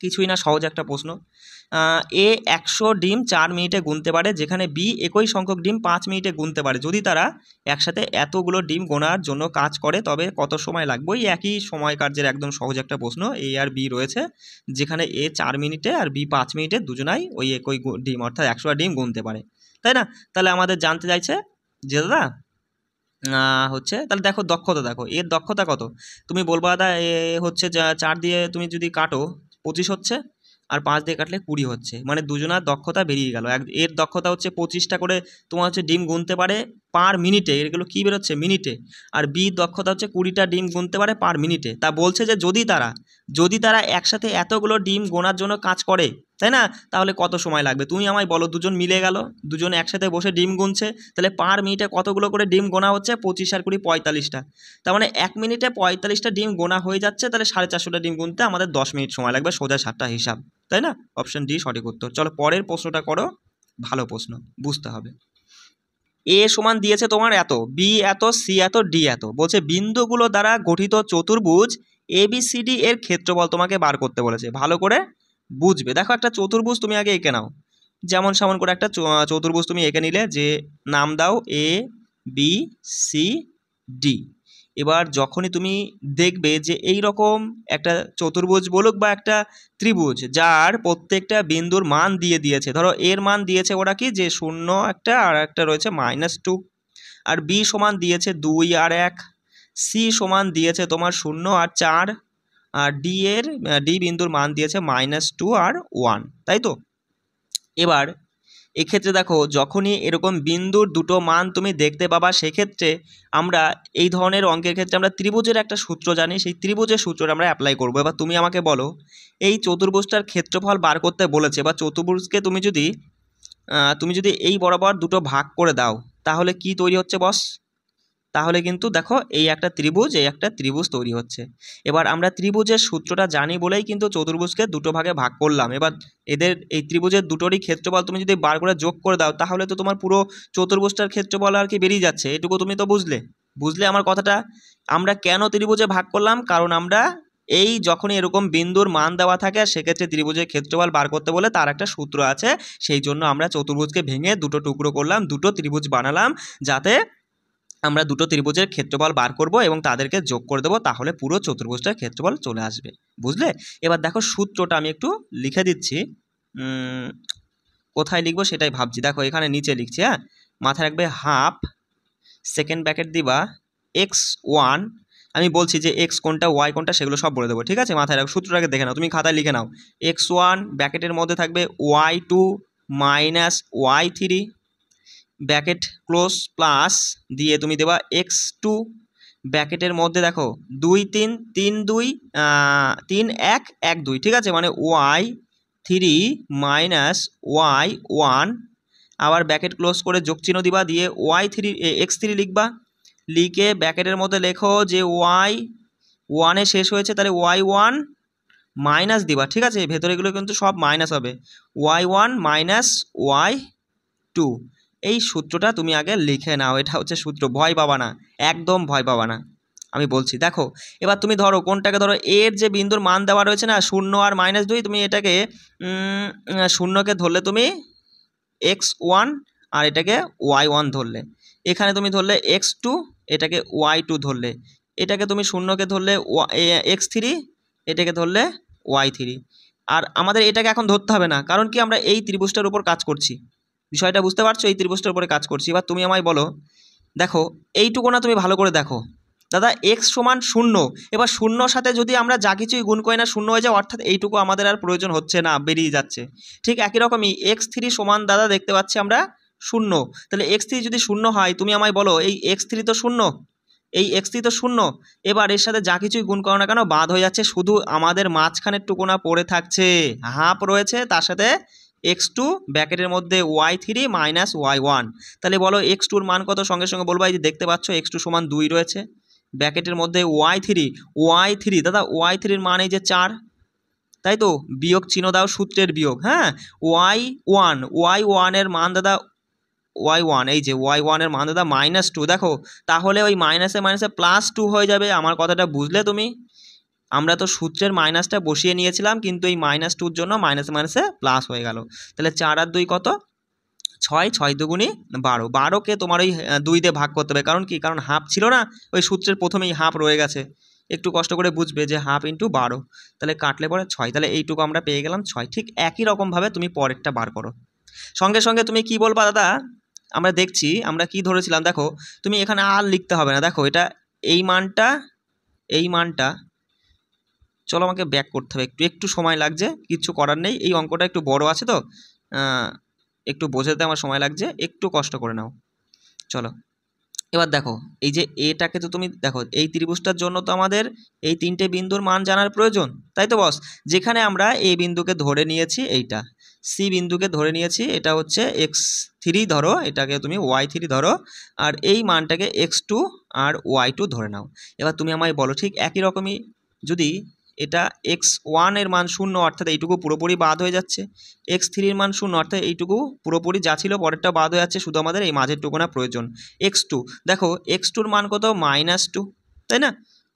Speaker 1: কিছুই না, সহজ একটা প্রশ্ন। এ 100 ডিম 4 মিনিটে গুনতে পারে, যেখানে বি একই সংখ্যক ডিম 5 মিনিটে গুনতে পারে। যদি তারা একসাথে এতগুলো ডিম গোনার জন্য কাজ করে তবে কত সময় লাগবে? এই একই সময় কার্যের একদম সহজ একটা প্রশ্ন। এ আর বি রয়েছে, যেখানে এ 4 মিনিটে আর বি 5 মিনিটে দুজনাই ওই একই ডিম অর্থাৎ 100 ডিম গুনতে পারে, তাই না? তাহলে আমাদের জানতে চাইছে যে দাদা হচ্ছে, তাহলে দেখো দক্ষতা, দেখো এর দক্ষতা কত। তুমি বলবা দাদা এ হচ্ছে 4 দিয়ে তুমি যদি কাটো 25 হচ্ছে, আর 5 দিয়ে কাটলে 20 হচ্ছে, মানে দুজনার দক্ষতা বেরিয়ে গেল। এর দক্ষতা হচ্ছে 25টা করে তোমার হচ্ছে ডিম গুনতে পারে পার মিনিটে, এগুলো কী বেরোচ্ছে? মিনিটে। আর বি দক্ষতা হচ্ছে 20টা ডিম গুনতে পারে পার মিনিটে। তা বলছে যে যদি তারা একসাথে এতগুলো ডিম গোনার জন্য কাজ করে, তাই না, তাহলে কত সময় লাগবে? তুমি আমায় বলো, দুজন মিলে গেল, দুজন একসাথে বসে ডিম গুনছে, তাহলে পার মিনিটে কতগুলো করে ডিম গোনা হচ্ছে? 25 আর 20 45টা। তার মানে 1 মিনিটে 45টা ডিম গোনা হয়ে যাচ্ছে, তাহলে 450টা ডিম গুনতে আমাদের 10 মিনিট সময় লাগবে, সোজা 7টা হিসাব, তাই না? অপশন ডি সঠিক উত্তর। চলো পরের প্রশ্নটা করো, ভালো প্রশ্ন, বুঝতে হবে। এ সমান দিয়েছে তোমার এত, বি এত, সি এত, ডি এত। বলছে বিন্দুগুলো দ্বারা গঠিত চতুর্ভুজ ABCD এর ক্ষেত্রফল তোমাকে বার করতে বলেছে, ভালো করে বুঝবে। দেখো একটা চতুর্ভুজ তুমি আগে এঁকে নাও, যেমন সেমন করে একটা চতুর্ভুজ তুমি এঁকে নিলে, যে নাম দাও ABCD। এবার যখনই তুমি দেখবে যে এই রকম একটা চতুর্ভুজ বলুক বা একটা ত্রিভুজ, যার প্রত্যেকটা বিন্দুর মান দিয়ে দিয়েছে, ধরো এর মান দিয়েছে ওরা কি, যে 0 একটা আর একটা রয়েছে -2, আর বি সমান দিয়েছে 2 আর 1, সি সমান দিয়েছে তোমার 0 আর 4, আর ডি বিন্দুর মান দিয়েছে -2 আর 1, তাই তো? এবার এক্ষেত্রে দেখো যখনই এরকম বিন্দুর দুটো মান তুমি দেখতে পাবা, সেক্ষেত্রে আমরা এই ধরনের অঙ্কের ক্ষেত্রে আমরা ত্রিভুজের একটা সূত্র জানি, সেই ত্রিভুজের সূত্রটা আমরা অ্যাপ্লাই করবো। এবার তুমি আমাকে বলো, এই চতুর্ভুজটার ক্ষেত্রফল বার করতে বলেছে, বা চতুর্ভুজকে তুমি যদি এই বরাবর দুটো ভাগ করে দাও, তাহলে কি তৈরি হচ্ছে বস? তাহলে কিন্তু দেখো এই একটা ত্রিভুজ তৈরি হচ্ছে। এবার আমরা ত্রিভুজের সূত্রটা জানি বলেই কিন্তু চতুর্ভুজকে দুটো ভাগে ভাগ করলাম। এবার এদের এই ত্রিভুজের দুটোরই ক্ষেত্রফল তুমি যদি বার করে যোগ করে দাও, তাহলে তো তোমার পুরো চতুর্ভুজটার ক্ষেত্রফল আর কি বেরিয়ে যাচ্ছে। এটুকু তুমি তো বুঝলে আমার কথাটা। আমরা কেন ত্রিভুজে ভাগ করলাম? কারণ আমরা এই যখনই এরকম বিন্দুর মান দেওয়া থাকে, সেক্ষেত্রে ত্রিভুজের ক্ষেত্রফল বার করতে বলে তার একটা সূত্র আছে, সেই জন্য আমরা চতুর্ভুজকে ভেঙে দুটো টুকরো করলাম, দুটো ত্রিভুজ বানালাম, যাতে আমরা দুটো ত্রিভুজের ক্ষেত্রফল বার করব এবং তাদেরকে যোগ করে দেবো, তাহলে পুরো চতুর্ভুজটার ক্ষেত্রফল চলে আসবে। বুঝলে? এবার দেখো সূত্রটা আমি একটু লিখে দিচ্ছি, কোথায় লিখবো সেটাই ভাবছি। দেখো এখানে নিচে লিখছি, হ্যাঁ, মাথায় রাখবে হাফ, সেকেন্ড ব্র্যাকেট দিবা x1, আমি বলছি যে x কোনটা y কোনটা সেগুলো সব বলে দেবো, ঠিক আছে? মাথায় রাখো, সূত্রটাকে দেখে নাও, তুমি খাতায় লিখে নাও। x1 ব্র্যাকেটের মধ্যে থাকবে y2 minus y3 bracket close plus দিয়ে তুমি দেবা x2 ব্র্যাকেটের মধ্যে দেখো 2 3 3 2 3 1 1 2, ঠিক আছে? মানে y3 মাইনাস y1, আবার ব্র্যাকেট ক্লোজ করে যোগ চিহ্ন দিবা, দিয়ে x3 লিখবা, লিখে ব্র্যাকেটের মধ্যে লেখো যে y1 এ শেষ হয়েছে, তাহলে y1 মাইনাস দিবা, ঠিক আছে? ভেতরে এগুলো কিন্তু সব মাইনাস হবে, y1 মাইনাস y2। এই সূত্রটা তুমি আগে লিখে নাও, এটা হচ্ছে সূত্র, ভয় পাবা না, একদম ভয় পাবা না, আমি বলছি। দেখো এবার তুমি ধরো কোনটাকে, ধরো এর যে বিন্দুর মান দেওয়া রয়েছে না 0 আর -2, তুমি এটাকে 0কে ধরলে তুমি x1 আর এটাকে y1 ধরলে, এখানে তুমি ধরলে x2, এটাকে y2 ধরলে, এটাকে তুমি 0কে ধরলে x3, এটাকে ধরলে y3। আর আমাদের এটাকে এখন ধরতে হবে না, কারণ কি আমরা এই ত্রিভুজটার উপর কাজ করছি, বিষয়টা বুঝতে পারছো? এই ত্রিভুজটার উপরে কাজ করছি। এবার তুমি আমায় বলো, দেখো এইটুকু না, তুমি ভালো করে দেখো, দাদা এক্স সমান 0, এবার 0 সাথে যদি আমরা যা কিছুই গুণ করি না 0 হয়ে যায়, অর্থাৎ এইটুকু আমাদের আর প্রয়োজন হচ্ছে না, বেরিয়ে যাচ্ছে। ঠিক একই রকমই x3 সমান দাদা দেখতে পাচ্ছি আমরা 0, তাহলে x3 যদি 0 হয়, তুমি আমায় বলো এই x3 তো 0, এই x3 তো 0, এবার এর সাথে যা কিছুই গুণ করো না কেন বাদ হয়ে যাচ্ছে, শুধু আমাদের মাঝখানের টুকুনা পড়ে থাকছে, হাফ রয়েছে, তার সাথে x2 ব্র্যাকেটের মধ্যে y3 মাইনাস y1। তাহলে বলো x2-র মান কত, সঙ্গে সঙ্গে বলবো এই যে দেখতে পাচ্ছ x2 সমান 2 রয়েছে, ব্র্যাকেটের মধ্যে y3 দাদা y3-র মান এই যে 4, তাই তো, বিয়োগ চিহ্ন দাও, সূত্রের বিয়োগ, হ্যাঁ, y1 এর মান দাদা y1, এই যে y1 এর মান দাদা -2, দেখো তাহলে ওই মাইনাসে মাইনাসে +2 হয়ে যাবে, আমার কথাটা বুঝলে তুমি? আমরা তো সূত্রের মাইনাসটা বসিয়ে নিয়েছিলাম, কিন্তু এই -2-র জন্য মাইনাসে মাইনাসে প্লাস হয়ে গেল। তাহলে 4 আর 2 কত, 6, 6 দুগুণি 12, 12কে তোমার ওই 2 দিয়ে ভাগ করতে হবে, কারণ কি, কারণ হাফ ছিল না, ওই সূত্রের প্রথমেই হাফ রয়ে গেছে, একটু কষ্ট করে বুঝবে যে হাফ ইন্টু 12, তাহলে কাটলে পরে 6, তাহলে এইটুকু আমরা পেয়ে গেলাম 6। ঠিক একই রকমভাবে তুমি পরেরটা বার করো, সঙ্গে সঙ্গে তুমি কি বলবা দাদা, আমরা দেখছি আমরা কি ধরেছিলাম, দেখো তুমি এখানে আর লিখতে হবে না, দেখো এটা এই মানটা চলো আমাকে ব্যাক করতে হবে, একটু সময় লাগছে, কিচ্ছু করার নেই, এই অঙ্কটা একটু বড় আছে তো একটু বোঝাতে আমার সময় লাগছে, একটু কষ্ট করে নাও। চলো এবার দেখো এই যে এটাকে তো তুমি দেখো, এই ত্রিভুজটার জন্য তো আমাদের এই 3টে বিন্দুর মান জানার প্রয়োজন, তাই তো বস? যেখানে আমরা এই বিন্দুকে ধরে নিয়েছি, এইটা সি বিন্দুকে ধরে নিয়েছি, এটা হচ্ছে x3 ধরো, এটাকে তুমি y3 ধরো, আর এই মানটাকে x2 আর y2 ধরে নাও। এবার তুমি আমায় বলো, ঠিক একই রকমই যদি এটা x1 এর মান 0, অর্থাৎ এইটুকু পুরোপুরি বাদ হয়ে যাচ্ছে, x3 এর মান 0, অর্থাৎ এইটুকু পুরোপুরি যা ছিল পরেরটা বাদ হয়ে যাচ্ছে, শুধু আমাদের এই মাঝের টুকুনা প্রয়োজন। x2 দেখো x2-র মান কত, -2, তাই না,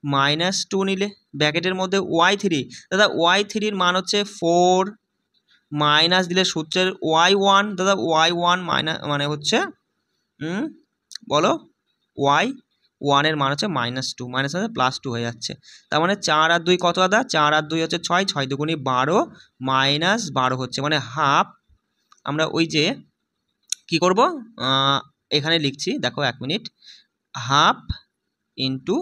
Speaker 1: -2 নিলে ব্র্যাকেটের মধ্যে y3, দাদা y3-র মান হচ্ছে 4, মাইনাস দিলে সূত্রের y1, দাদা y1 মানে হচ্ছে বলো y1 এর মান হচ্ছে -2, মাইনাস মানে +2 হয়ে যাচ্ছে, তার মানে 4 আর 2 কত দাদা, 4 আর 2 হচ্ছে 6, 6 দুগুণি 12, -12 হচ্ছে, মানে হাফ। আমরা ওই যে কি করব, এখানে লিখছি, দেখো 1 মিনিট, হাফ ইন্টু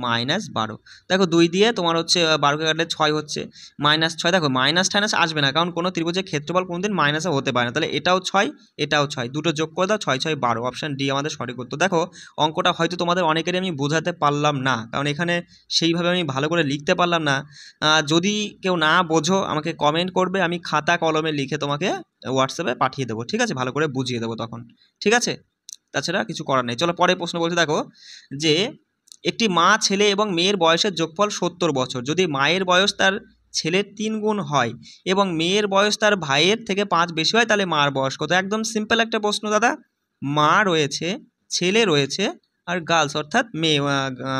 Speaker 1: -12, দেখো 2 দিয়ে তোমার হচ্ছে 12কে কাটলে 6 হচ্ছে, -6, দেখো মাইনাস টাইনাস আসবে না, কারণ কোনো ত্রিভুজের ক্ষেত্রফল কোনোদিন মাইনাসে হতে পারে না, তাহলে এটাও 6 এটাও 6, দুটো যোগ করে দাও, 6, 6, 12, অপশান ডি আমাদের সঠিক উত্তর। দেখো অঙ্কটা হয়তো তোমাদের অনেকেরই আমি বোঝাতে পারলাম না, কারণ এখানে সেইভাবে আমি ভালো করে লিখতে পারলাম না, যদি কেউ না বোঝো আমাকে কমেন্ট করবে, আমি খাতা কলমে লিখে তোমাকে হোয়াটসঅ্যাপে পাঠিয়ে দেবো, ঠিক আছে, ভালো করে বুঝিয়ে দেবো তখন, ঠিক আছে, তাছাড়া কিছু করার নেই। চলো পরের প্রশ্ন বলছি, দেখো যে একটি মা, ছেলে এবং মেয়ের বয়সের যোগফল 70 বছর, যদি মায়ের বয়স তার ছেলের 3 গুণ হয় এবং মেয়ের বয়স তার ভাইয়ের থেকে 5 বেশি হয়, তাহলে মার বয়স কত? একদম সিম্পল একটা প্রশ্ন দাদা, মা রয়েছে, ছেলে রয়েছে, আর গার্লস অর্থাৎ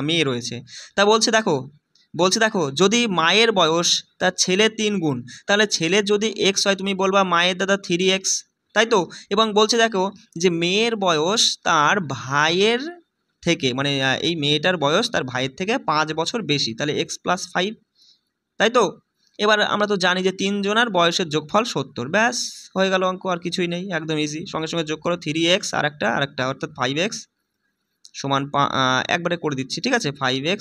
Speaker 1: মেয়ে রয়েছে, তা বলছে দেখো যদি মায়ের বয়স তার ছেলের 3 গুণ, তাহলে ছেলের যদি এক্স হয় তুমি বলবা মায়ের দাদা 3x, তাই তো, এবং বলছে দেখো যে মেয়ের বয়স তার ভাইয়ের থেকে, মানে এই মেয়েটার বয়স তার ভাইয়ের থেকে 5 বছর বেশি, তাহলে x+5, তাই তো। এবার আমরা তো জানি যে 3 জনের বয়সের যোগফল 70, ব্যাস হয়ে গেল অঙ্ক, আর কিছুই নেই, একদম ইজি। সঙ্গে সঙ্গে যোগ করো 3x আর একটা অর্থাৎ 5x সমান একবারে করে দিচ্ছি, ঠিক আছে, 5x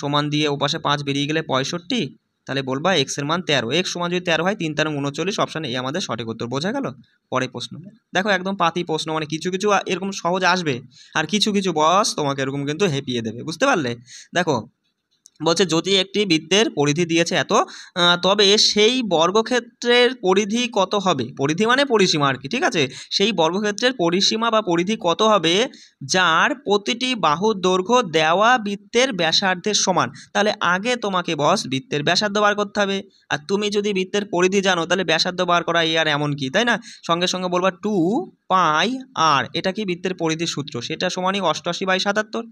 Speaker 1: সমান দিয়ে ওপাশে 5 বেরিয়ে গেলে 65, তাহলে বলবা x এর মান 13, x সমান যদি 13 হয় 3 × 39, অপশান এ আমাদের সঠিক উত্তর। বোঝা গেল? পরে প্রশ্ন দেখো, একদম পাতি প্রশ্ন, মানে কিছু কিছু এরকম সহজ আসবে, আর কিছু কিছু বস তোমাকে এরকম কিন্তু হেপিয়ে দেবে, বুঝতে পারলে? দেখো বলছে যদি একটি বৃত্তের পরিধি দিয়েছে এত, তবে সেই বর্গক্ষেত্রের পরিধি কত হবে, পরিধি মানে পরিসীমা আর কি, ঠিক আছে, সেই বর্গক্ষেত্রের পরিসীমা বা পরিধি কত হবে যার প্রতিটি বাহুর দৈর্ঘ্য দেওয়া বৃত্তের ব্যাসার্ধের সমান। তাহলে আগে তোমাকে বস বৃত্তের ব্যাসার্ধ বার করতে হবে, আর তুমি যদি বৃত্তের পরিধি জানো তাহলে ব্যাসার্ধ বার করা আর এমন কি, তাই না? সঙ্গে সঙ্গে বলবা 2πr, এটা কি বৃত্তের পরিধির সূত্র, সেটা সমানই 88/77।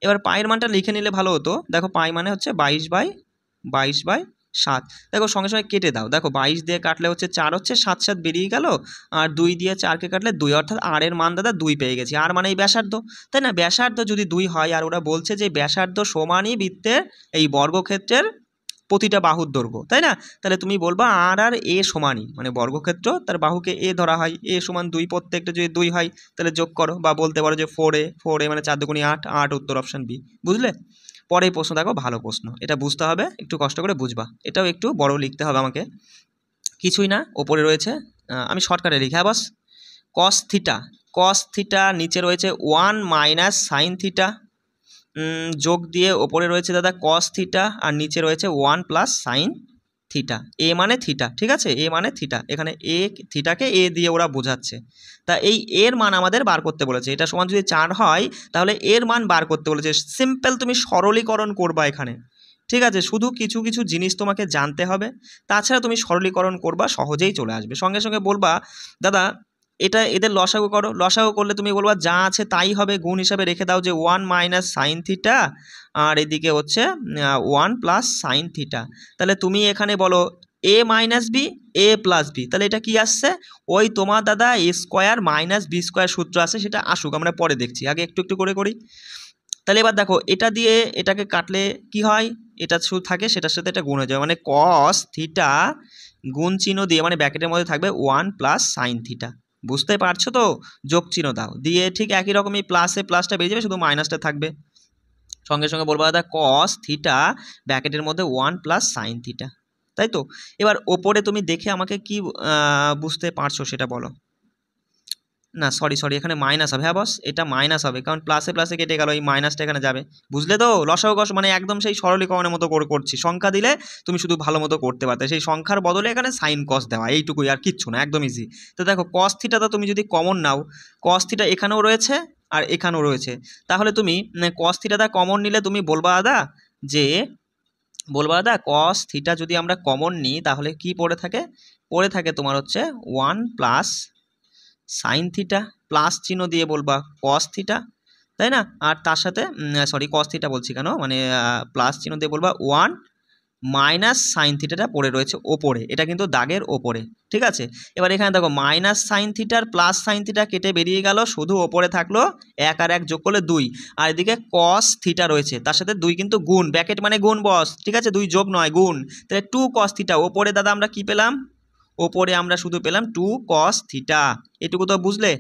Speaker 1: এবার পায়ের মানটা লিখে নিলে ভালো হতো, দেখো পাই মানে হচ্ছে 22/7, দেখো সঙ্গে সঙ্গে কেটে দাও, দেখো 22 দিয়ে কাটলে হচ্ছে 4 হচ্ছে, 7 7 বেরিয়ে গেল, আর 2 দিয়ে 4কে কাটলে 2, অর্থাৎ আর এর মান দাদা 2 পেয়ে গেছি, আর মানে এই ব্যাসার্ধ, তাই না? ব্যাসার্ধ যদি 2 হয়, আর ওরা বলছে যে ব্যাসার্ধ সমানই বৃত্তের এই বর্গক্ষেত্রের প্রতিটা বাহুর দৈর্ঘ্য, তাই না? তাহলে তুমি বলবা আর আর এ সমানই, মানে বর্গক্ষেত্র তার বাহুকে এ ধরা হয়, এ সমান 2, প্রত্যেকটা যদি 2 হয় তাহলে যোগ করো, বা বলতে পারো যে 4a মানে 4 দুগুণে 8, 8 উত্তর অপশান বি। বুঝলে? পরের প্রশ্ন দেখো, ভালো প্রশ্ন, এটা বুঝতে হবে, একটু কষ্ট করে বুঝবা, এটাও একটু বড় লিখতে হবে আমাকে। কিছুই না, ওপরে রয়েছে, আমি শর্টকাটে লিখি, হ্যাঁ বস। কস থিটা নিচে রয়েছে 1 মাইনাস সাইন থিটা, যোগ দিয়ে ওপরে রয়েছে দাদা কস থিটা, আর নিচে রয়েছে 1 প্লাস সাইন থিটা। এ মানে থিটা, ঠিক আছে, এ মানে থিটা, এখানে এ থিটাকে এ দিয়ে ওরা বোঝাচ্ছে। তা এই এর মান আমাদের বার করতে বলেছে, এটা সমান যদি 4 হয় তাহলে এর মান বার করতে বলেছে। সিম্পল তুমি সরলীকরণ করবা এখানে, ঠিক আছে, শুধু কিছু কিছু জিনিস তোমাকে জানতে হবে, তাছাড়া তুমি সরলীকরণ করবা, সহজেই চলে আসবে। সঙ্গে সঙ্গে বলবা দাদা এটা এদের লসাগু করো, লসাগু করলে তুমি বলবা যা আছে তাই হবে, গুণ হিসাবে রেখে দাও যে 1 মাইনাস সাইন থিটা, আর এদিকে হচ্ছে 1 প্লাস সাইন থিটা। তাহলে তুমি এখানে বলো এ মাইনাস বি, এ প্লাস বি, তাহলে এটা কি আসছে, ওই তোমার দাদা এ স্কোয়ার মাইনাস বি স্কোয়ার সূত্র আছে, সেটা আসুক, আমরা পরে দেখছি, আগে একটু একটু করে করি। তাহলে এবার দেখো এটা দিয়ে এটাকে কাটলে কি হয়, এটা শুধু থাকে, সেটার সাথে এটা গুণ হয়ে যাবে, মানে কস থিটা গুণ চিহ্ন দিয়ে, মানে ব্র্যাকেটের মধ্যে থাকবে 1 প্লাস সাইন থিটা। বুঝতে পারছো তো? যোগ চিহ্ন দাও, দিয়ে ঠিক একই রকমই প্লাসে প্লাসটা বেরিয়ে যাবে, শুধু মাইনাসটা থাকবে। সঙ্গে সঙ্গে বলবো দাদা কস থিটা ব্র্যাকেটের মধ্যে 1 প্লাস সাইন থিটা, তাই তো? এবার ওপরে তুমি দেখে আমাকে কি বুঝতে পারছো সেটা বলো। না সরি এখানে মাইনাস হবে, হ্যাঁ বস, এটা মাইনাস হবে, কারণ প্লাসে প্লাসে কেটে গেল, এই মাইনাসটা এখানে যাবে। বুঝলে তো? লসাগু কষ মানে একদম সেই সরলীকরণের মতো করে করছি, সংখ্যা দিলে তুমি শুধু ভালো মতো করতে পারতে, সেই সংখ্যার বদলে এখানে সাইন কস দেওয়া, এইটুকুই, আর কিচ্ছু না, একদম ইজি। তো দেখো কস থিটাটা তুমি যদি কমন নাও, কস থিটা এখানেও রয়েছে আর এখানেও রয়েছে, তাহলে তুমি কস থিটাটা কমন নিলে তুমি বলবা দাদা কস থিটা যদি আমরা কমন নিই তাহলে কি পড়ে থাকে তোমার হচ্ছে 1 প্লাস সাইন থিটা, প্লাস চিহ্ন দিয়ে বলবা কস থিটা, তাই না? আর তার সাথে কস থিটা বলছি কেন, মানে প্লাস চিহ্ন দিয়ে বলবা 1 মাইনাস সাইন থিটাটা পড়ে রয়েছে ওপরে, এটা কিন্তু দাগের ওপরে, ঠিক আছে? এবার এখানে দেখো মাইনাস সাইন থিটার প্লাস সাইন থিটা কেটে বেরিয়ে গেল, শুধু ওপরে থাকলো 1 আর 1 যোগ করলে 2, আর এদিকে কস থিটা রয়েছে, তার সাথে 2 কিন্তু গুণ, ব্র্যাকেট মানে গুণ বস, ঠিক আছে, 2 যোগ নয় গুণ, তাহলে 2 কস থিটা। ওপরে দাদা আমরা কি পেলাম, ওপরে আমরা শুধু পেলাম 2 কস থিটা, এটুকু তো বুঝলে?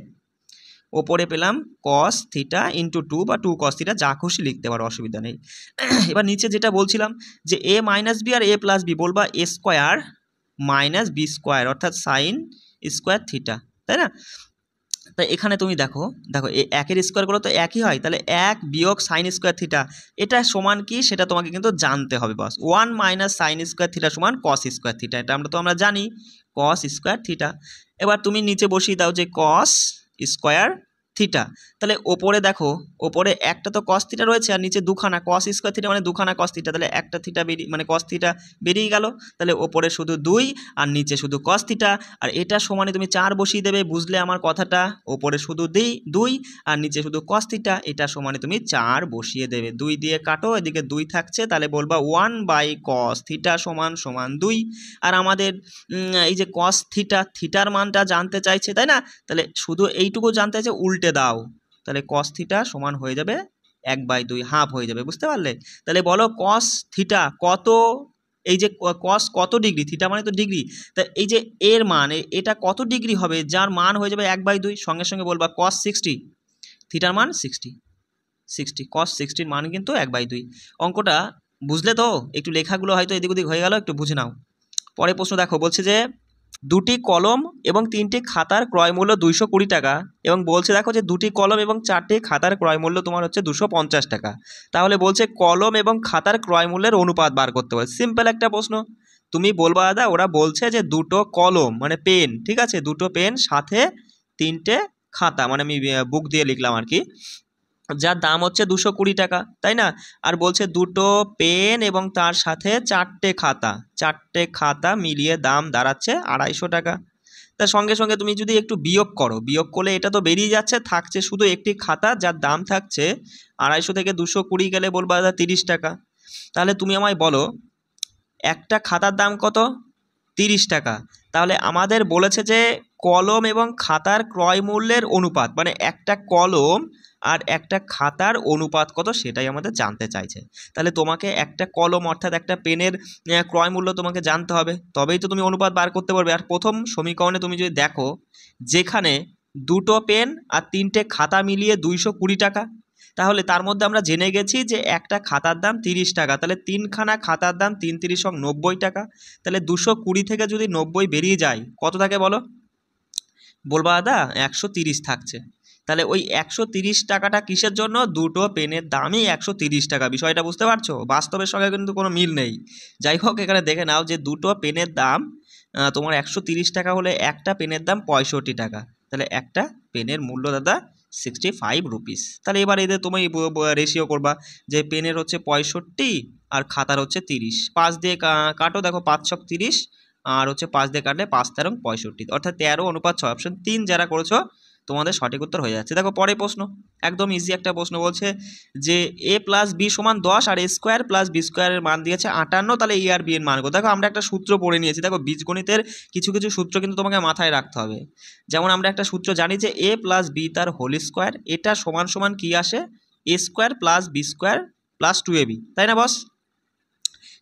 Speaker 1: ওপরে পেলাম কস থিটা ইন্টু 2 বা 2 কস থিটা, যা খুশি লিখতে পারো, অসুবিধা নেই। এবার নিচে যেটা বলছিলাম যে এ মাইনাস বি আর এ প্লাস বি, বলবা এ স্কোয়ার মাইনাস বি স্কোয়ার, অর্থাৎ সাইন স্কোয়ার থিটা, তাই না? তাই এখানে তুমি দেখো একের স্কোয়ারগুলো তো একই হয়, তাহলে 1 বিয়োগ সাইন স্কোয়ার থিটা, এটা সমান কি সেটা তোমাকে কিন্তু জানতে হবে বস। 1 মাইনাস সাইন স্কোয়ার থিটা সমান কস স্কোয়ার থিটা, এটা আমরা জানি, কস স্কোয়ার থিটা। এবার তুমি নিচে বসিয়ে দাও যে কস স্কোয়ার থিটা, তাহলে ওপরে দেখো, ওপরে একটা তো কস থিটা রয়েছে, আর নিচে দুখানা কস স্কোয়ার থিটা মানে দুখানা কস থিটা, তাহলে একটা থিটা মানে কস থিটা বেরিয়ে গেল, তাহলে ওপরে শুধু 2 আর নিচে শুধু কস থিটা, আর এটা সমানে তুমি 4 বসিয়ে দেবে, বুঝলে আমার কথাটা? ওপরে শুধু 2 আর নিচে শুধু কস থিটা, এটা সমানে তুমি 4 বসিয়ে দেবে, 2 দিয়ে কাটো, এদিকে 2 থাকছে, তাহলে বলবা 1 বাই কস থিটা সমান 2। আর আমাদের এই যে কস থিটার মানটা জানতে চাইছে, তাই না? তাহলে শুধু এইটুকু জানতে চাইছে, উল্টে দাও, তাহলে কস থিটা সমান হয়ে যাবে 1/2, হাফ হয়ে যাবে, বুঝতে পারলে? তাহলে বলো কস থিটা কত, এই যে কস কত ডিগ্রি, থিটা মানে তো ডিগ্রি, তা এই যে এর মান এটা কত ডিগ্রি হবে, যার মান হয়ে যাবে 1/2, সঙ্গে সঙ্গে বলবা কস 60, থিটার মান 60 কস 60 মান কিন্তু 1/2। অঙ্কটা বুঝলে তো? একটু লেখাগুলো হয়তো এদিক ওদিক হয়ে গেল, একটু বুঝে নাও। পরে প্রশ্ন দেখো, বলছে যে 2টি কলম এবং 3টি খাতার ক্রয় মূল্য 220 টাকা, এবং বলছে দেখো যে 2টি কলম এবং 4টি খাতার ক্রয় মূল্য তোমার হচ্ছে 250 টাকা। তাহলে বলছে কলম এবং খাতার ক্রয় মূল্যের অনুপাত বার করতে হবে। সিম্পল একটা প্রশ্ন, তুমি বলবা দাদা ওরা বলছে যে 2টো কলম মানে পেন, ঠিক আছে, 2টো পেন সাথে 3টে খাতা, মানে আমি বুক দিয়ে লিখলাম আর কি, যার দাম হচ্ছে 220 টাকা, তাই না? আর বলছে 2টো পেন এবং তার সাথে 4টে খাতা মিলিয়ে দাম দাঁড়াচ্ছে 250 টাকা। তার সঙ্গে সঙ্গে তুমি যদি একটু বিয়োগ করলে এটা তো বেরিয়ে যাচ্ছে, থাকছে শুধু একটি খাতা যার দাম থাকছে 250 থেকে 220 গেলে বলবা দাদা 30 টাকা। তাহলে তুমি আমায় বলো একটা খাতার দাম কত? 30 টাকা। তাহলে আমাদের বলেছে যে কলম এবং খাতার ক্রয় মূল্যের অনুপাত, মানে একটা কলম আর একটা খাতার অনুপাত কত সেটাই আমাদের জানতে চাইছে। তাহলে তোমাকে একটা কলম অর্থাৎ একটা পেনের ক্রয় মূল্য তোমাকে জানতে হবে, তবেই তো তুমি অনুপাত বার করতে পারবে। আর প্রথম সমীকরণে তুমি যদি দেখো, যেখানে দুটো পেন আর তিনটে খাতা মিলিয়ে 220 টাকা, তাহলে তার মধ্যে আমরা জেনে গেছি যে একটা খাতার দাম 30 টাকা, তাহলে তিনখানা খাতার দাম 3 × 3 = 90 টাকা। তাহলে 220 থেকে যদি 90 বেরিয়ে যায় কত থাকে বলো? বলবা দাদা 130 থাকছে। তাহলে ওই 130 টাকাটা কিসের জন্য? দুটো পেনের দামই 130 টাকা। বিষয়টা বুঝতে পারছো? বাস্তবের সঙ্গে কিন্তু কোনো মিল নেই। যাই হোক, এখানে দেখে নাও যে দুটো পেনের দাম তোমার 130 টাকা হলে একটা পেনের দাম 65 টাকা। তাহলে একটা পেনের মূল্য দাদা 65 রুপিস। তাহলে এবার এদের তুমি রেশিও করবা যে পেনের হচ্ছে 65 আর খাতার হচ্ছে 30। 5 দিয়ে কাটো, দেখো 5 × 30 আর হচ্ছে 5 দিয়ে কাটলে 5 × 13 = 65, অর্থাৎ 13:6। অপশন 3 যারা করেছো তোমাদের সঠিক উত্তর হয়ে যাচ্ছে। দেখো পরের প্রশ্ন, একদম ইজি একটা প্রশ্ন। বলছে যে a + b = 10 R a² + b² এর মান দিয়েছে 58, তাহলে a আর b এর মান কত? দেখো আমরা একটা সূত্র পড়ে নিয়েছি। দেখো বীজগণিতের কিছু কিছু সূত্র কিন্তু তোমাকে মাথায় রাখতে হবে। যেমন আমরা একটা সূত্র জানি যে a + b তার হোল স্কোয়ার, এটা সমান সমান কি আসে? a² + b² + 2ab, তাই না বস?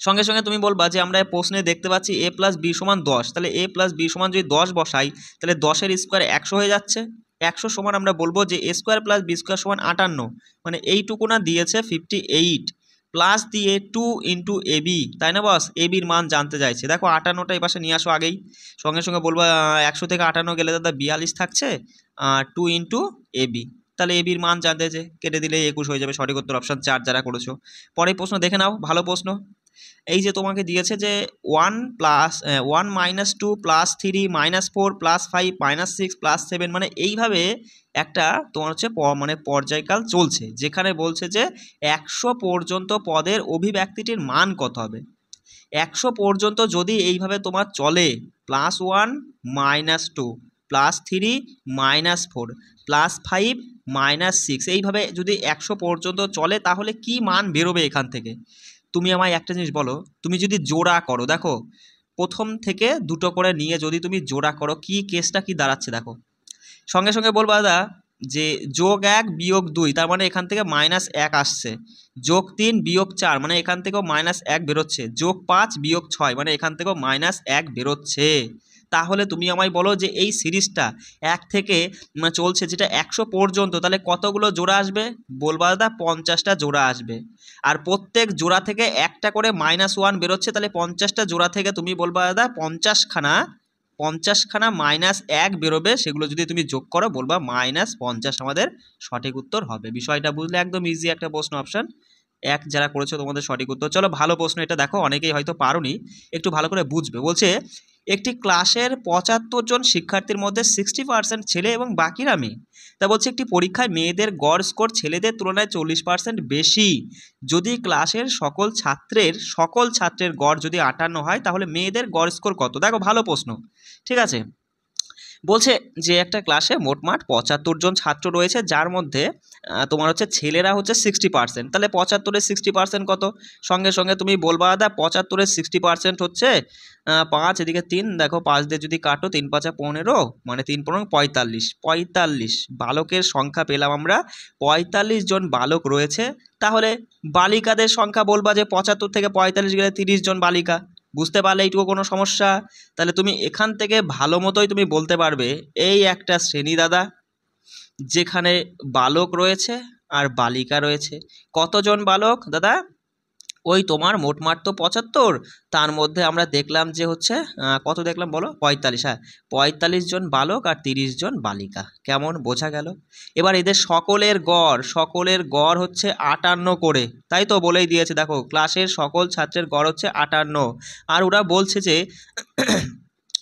Speaker 1: সঙ্গে সঙ্গে তুমি বলবা যে আমরা প্রশ্নে দেখতে পাচ্ছি a + b = 10, তাহলে a + b = যদি 10 বসাই তাহলে 10-এর স্কোয়ার 100 হয়ে যাচ্ছে। 100 সমান আমরা বলবো যে a² + b² = 58, মানে এইটুকু না দিয়েছে 58 প্লাস দিয়ে 2 × ab, তাই না বস? ab-র মান জানতে চাইছে। দেখো 58টা এই পাশে নিয়ে আসো আগেই। সঙ্গে সঙ্গে বলবা 100 থেকে 58 গেলে দাদা 42 থাকছে, আর 2 × ab, তাহলে ab-র মান জানতে চাইছে। কেটে দিলে 21 হয়ে যাবে। সঠিক উত্তর অপশন 4 যারা করেছো। পরের প্রশ্ন দেখে নাও, ভালো প্রশ্ন। এই যে তোমাকে দিয়েছে যে 1 - 2 + 3 - 4 + 5 - 6 + 7, মানে এইভাবে একটা তোমার হচ্ছে মানে পর্যায়কাল চলছে, যেখানে বলছে যে 100 পর্যন্ত পদের অভিব্যক্তিটির মান কত হবে। 100 পর্যন্ত যদি এইভাবে তোমার চলে, +1 - 2 +3 - 4 +5 - 6, এইভাবে যদি 100 পর্যন্ত চলে তাহলে কি মান বেরোবে এখান থেকে? তুমি আমায় একটা জিনিস বলো, তুমি যদি জোড়া করো, দেখো প্রথম থেকে দুটো করে নিয়ে যদি তুমি জোড়া করো, কি কেসটা কি দাঁড়াচ্ছে দেখো। সঙ্গে সঙ্গে বলবো দাদা যে +1 - 2, তার মানে এখান থেকে -1 আসছে। +3 - 4, মানে এখান থেকেও -1 বেরোচ্ছে। +5 - 6, মানে এখান থেকেও -1 বেরোচ্ছে। তাহলে তুমি আমায় বলো যে এই সিরিজটা 1 থেকে চলছে যেটা 100 পর্যন্ত, তাহলে কতগুলো জোড়া আসবে? বলবা দাদা 50টা জোড়া আসবে। আর প্রত্যেক জোড়া থেকে একটা করে -1 বেরোচ্ছে, তাহলে 50টা জোড়া থেকে তুমি বলবা দাদা 50খানা -1 বেরোবে। সেগুলো যদি তুমি যোগ করো বলবা -50 আমাদের সঠিক উত্তর হবে। বিষয়টা বুঝলে একদম ইজি একটা প্রশ্ন। অপশন 1 যারা করেছো তোমাদের সঠিক উত্তর। চলো ভালো প্রশ্ন এটা, দেখো অনেকেই হয়তো পারোনি, একটু ভালো করে বুঝবে। বলছে একটি ক্লাসের 75 জন শিক্ষার্থীর মধ্যে 60% ছেলে এবং বাকিরা মেয়ে। তা বলছে একটি পরীক্ষায় মেয়েদের গড় স্কোর ছেলেদের তুলনায় 40% বেশি। যদি ক্লাসের সকল ছাত্রের গড় যদি 58 হয় তাহলে মেয়েদের গড় স্কোর কত? দেখো ভালো প্রশ্ন, ঠিক আছে। বলছে যে একটা ক্লাসে মোটমাট 75 জন ছাত্র রয়েছে, যার মধ্যে তোমার হচ্ছে ছেলেরা হচ্ছে 60%, তাহলে 75-এর 60% কত? সঙ্গে সঙ্গে তুমি বলবা দাদা 75-এর 60% হচ্ছে 5, এদিকে 3, দেখো 5 দিয়ে যদি কাটো 3 × 5 = 15, মানে 3 × 15 = 45 বালকের সংখ্যা পেলাম আমরা। 45 জন বালক রয়েছে, তাহলে বালিকাদের সংখ্যা বলবা যে 75 থেকে 45 গেলে 30 জন বালিকা। বুঝতে পারলে এইটুকু কোনো সমস্যা? তাহলে তুমি এখান থেকে ভালো মতোই তুমি বলতে পারবে এই একটা শ্রেণী দাদা, যেখানে বালক রয়েছে আর বালিকা রয়েছে। কতজন বালক দাদা? ওই তোমার মোটমাট তো 75, তার মধ্যে আমরা দেখলাম যে হচ্ছে কত দেখলাম বলো? 45। হ্যাঁ, 45 জন বালক আর 30 জন বালিকা। কেমন বোঝা গেল? এবার এদের সকলের গড় হচ্ছে 58 করে, তাই তো বলেই দিয়েছে। দেখো ক্লাসের সকল ছাত্রের গড় হচ্ছে 58, আর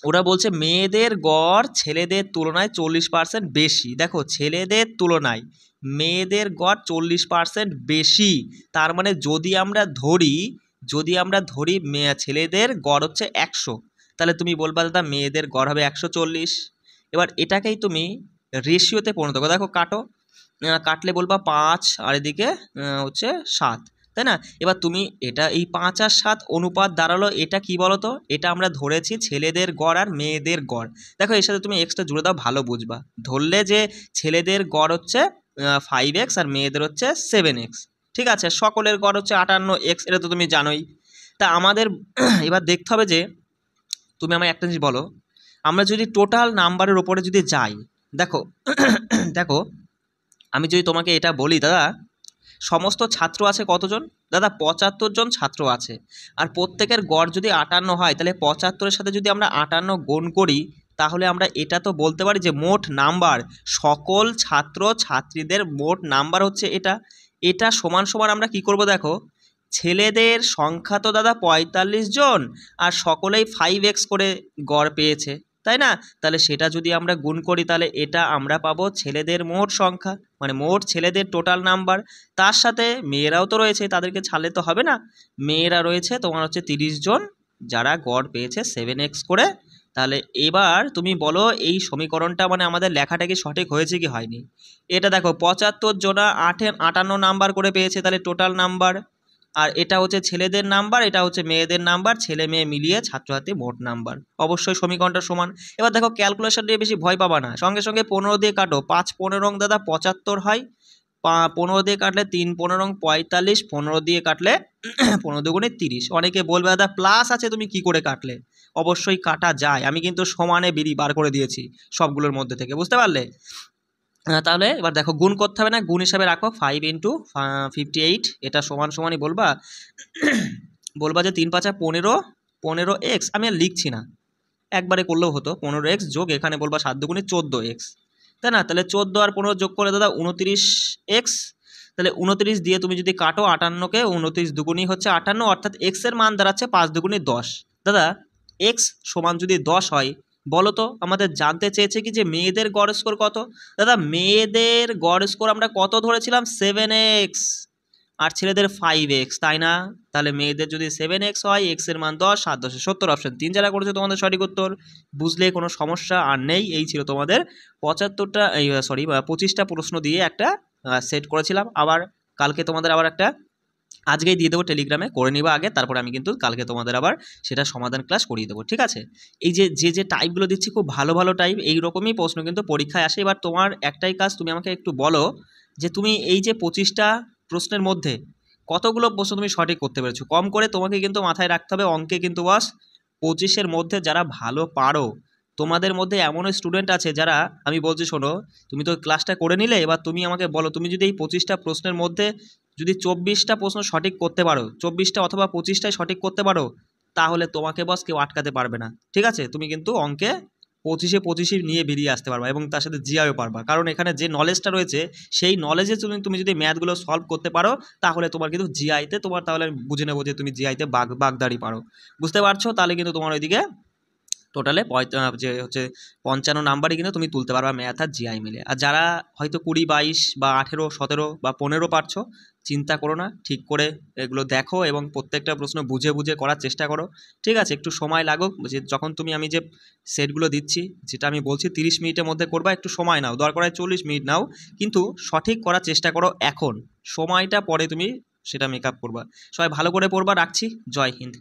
Speaker 1: ওরা বলছে মেয়েদের গড় ছেলেদের তুলনায় 40% বেশি। দেখো ছেলেদের তুলনায় মেয়েদের গড় 40% বেশি, তার মানে যদি আমরা ধরি ছেলেদের গড় হচ্ছে 100, তাহলে তুমি বলবা দাদা মেয়েদের গড় হবে 140। এবার এটাকেই তুমি রেশিওতে পরিণত করো। দেখো কাটলে বলবা 5 আর এদিকে হচ্ছে 7, তাই না? এবার তুমি এটা এই 5 আর 7 অনুপাত দাঁড়ালো, এটা কি বলো তো? এটা আমরা ধরেছি ছেলেদের গড় আর মেয়েদের গড়। দেখো এর সাথে তুমি এক্সট্রা জুড়ে দাও, ভালো বুঝবা। ধরলে যে ছেলেদের গড় হচ্ছে 5x আর মেয়েদের হচ্ছে 7x। ঠিক আছে, সকলের গড় হচ্ছে 58x, এটা তো তুমি জানোই। তা আমাদের এবার দেখতে হবে যে তুমি আমায় একটা জিনিস বলো, আমরা যদি টোটাল নাম্বারের ওপরে যদি যাই, দেখো দেখো আমি যদি তোমাকে এটা বলি, দাদা সমস্ত ছাত্র আছে কতজন? দাদা 75 জন ছাত্র আছে। আর প্রত্যেকের গড় যদি 58 হয়, তাহলে 75-এর সাথে যদি আমরা 58 গুণ করি, তাহলে আমরা এটা তো বলতে পারি যে মোট নাম্বার, সকল ছাত্র ছাত্রীদের মোট নাম্বার হচ্ছে এটা। এটা সমান সমান আমরা কি করব, দেখো ছেলেদের সংখ্যা তো দাদা 45 জন, আর সকলেই 5x করে গড় পেয়েছে, তাই না? তাহলে সেটা যদি আমরা গুণ করি, তাহলে এটা আমরা পাবো ছেলেদের মোট সংখ্যা, মানে মোট ছেলেদের টোটাল নাম্বার। তার সাথে মেয়েরাও তো রয়েছে, তাদেরকে ছাড়লে তো হবে না। মেয়েরা রয়েছে তোমার হচ্ছে 30 জন, যারা গড় পেয়েছে 7x করে। তাহলে এবার তুমি বলো এই সমীকরণটা মানে আমাদের লেখাটা কি সঠিক হয়েছে কি হয়নি? এটা দেখো 75 জনা 58 নাম্বার করে পেয়েছে, তাহলে টোটাল নাম্বার। আর এটা হচ্ছে ছেলেদের নাম্বার, এটা হচ্ছে মেয়েদের নাম্বার, ছেলে মেয়ে মিলিয়ে ছাত্রছাত্রী মোট নাম্বার। অবশ্যই সমীকরণটা সমান। এবার দেখো ক্যালকুলেশন দিয়ে বেশি ভয় পাবা না, সঙ্গে সঙ্গে 15 দিয়ে কাটো। 5 15 দাদা 75 হয়, 15 দিয়ে কাটলে 3 15 45, 15 দিয়ে কাটলে 15 দুগুণে 30। অনেকে বলবে দাদা প্লাস আছে তুমি কি করে কাটলে? অবশ্যই কাটা যায়, আমি কিন্তু সমানে বিড়ি বার করে দিয়েছি সবগুলোর মধ্যে থেকে, বুঝতে পারলে? তাহলে এবার দেখো গুণ করতে হবে না, গুণ হিসাবে রাখো 5 × 58, এটা সমান সমানই বলবা বলবা যে 3 5 15, 15x। আমি আর লিখছি না, একবারে করলেও হতো। 15x যোগ এখানে বলবা 7 দুগুণে 14x, তাই না? তাহলে 14 আর 15 যোগ করে দাদা 29x। তাহলে 29 দিয়ে তুমি যদি কাটো 58-কে, 29 দুগুণই হচ্ছে 58, অর্থাৎ x এর মান দাঁড়াচ্ছে 5 দুগুণে 10। দাদা x সমান যদি 10 হয়, বলো তো আমাদের জানতে চেয়েছে কি যে মেয়েদের গড় স্কোর কত? দাদা মেয়েদের গড় স্কোর আমরা কত ধরেছিলাম? 7x, আর ছেলেদের 5x, তাই না? তাহলে মেয়েদের যদি 7x হয়, x এর মান 10, 7 10 70, অপশন 3 যারা করেছে তোমাদের সঠিক উত্তর। বুঝলে কোনো সমস্যা আর নেই। এই ছিল তোমাদের 25টা প্রশ্ন দিয়ে একটা সেট করেছিলাম। আবার কালকে তোমাদের আবার একটা আজকেই দিয়ে দেবো, টেলিগ্রামে করে নিবা আগে, তারপরে আমি কিন্তু কালকে তোমাদের আবার সেটা সমাধান ক্লাস করিয়ে দেবো, ঠিক আছে? এই যে টাইপগুলো দিচ্ছি খুব ভালো ভালো টাইপ, এইরকমই প্রশ্ন কিন্তু পরীক্ষায় আসে। এবার তোমার একটাই কাজ, তুমি আমাকে একটু বলো যে তুমি এই যে 25টা প্রশ্নের মধ্যে কতগুলো প্রশ্ন তুমি সঠিক করতে পেরেছো। কম করে তোমাকে কিন্তু মাথায় রাখতে হবে, অঙ্কে কিন্তু বাস 25-এর মধ্যে যারা ভালো পারো, তোমাদের মধ্যে এমনও স্টুডেন্ট আছে যারা, আমি বলছি শোনো, তুমি তো ক্লাসটা করে নিলে, এবার তুমি আমাকে বলো তুমি যদি এই 25টা প্রশ্নের মধ্যে যদি 24টা প্রশ্ন সঠিক করতে পারো, 24টা অথবা 25টাই সঠিক করতে পারো, তাহলে তোমাকে বস কেউ আটকাতে পারবে না, ঠিক আছে? তুমি কিন্তু অঙ্কে 25-এ নিয়ে বেরিয়ে আসতে পারবা, এবং তার সাথে জিআইও পারবা। কারণ এখানে যে নলেজটা রয়েছে, সেই নলেজে তুমি যদি ম্যাথগুলো সলভ করতে পারো, তাহলে তোমার কিন্তু জিআইতে তোমার, তাহলে আমি বুঝে নেবো যে তুমি জিআইতে বাগদারি পারো, বুঝতে পারছো? তাহলে কিন্তু তোমার ওইদিকে টোটালে যে হচ্ছে 55 নাম্বারই কিন্তু তুমি তুলতে পারবা ম্যাথ আর জিআই মিলে। আর যারা হয়তো 20 22 বা 18 17 বা 15 পারছো, চিন্তা করো না, ঠিক করে এগুলো দেখো এবং প্রত্যেকটা প্রশ্ন বুঝে বুঝে করার চেষ্টা করো, ঠিক আছে? একটু সময় লাগুক, যে যখন আমি যে সেটগুলো দিচ্ছি, যেটা আমি বলছি 30 মিনিটের মধ্যে করবা, একটু সময় নাও, দরকার হয় 40 মিনিট নাও, কিন্তু সঠিক করার চেষ্টা করো এখন। সময়টা পরে তুমি সেটা মেকআপ করবা। সবাই ভালো করে পড়বা, রাখছি। জয় হিন্দ।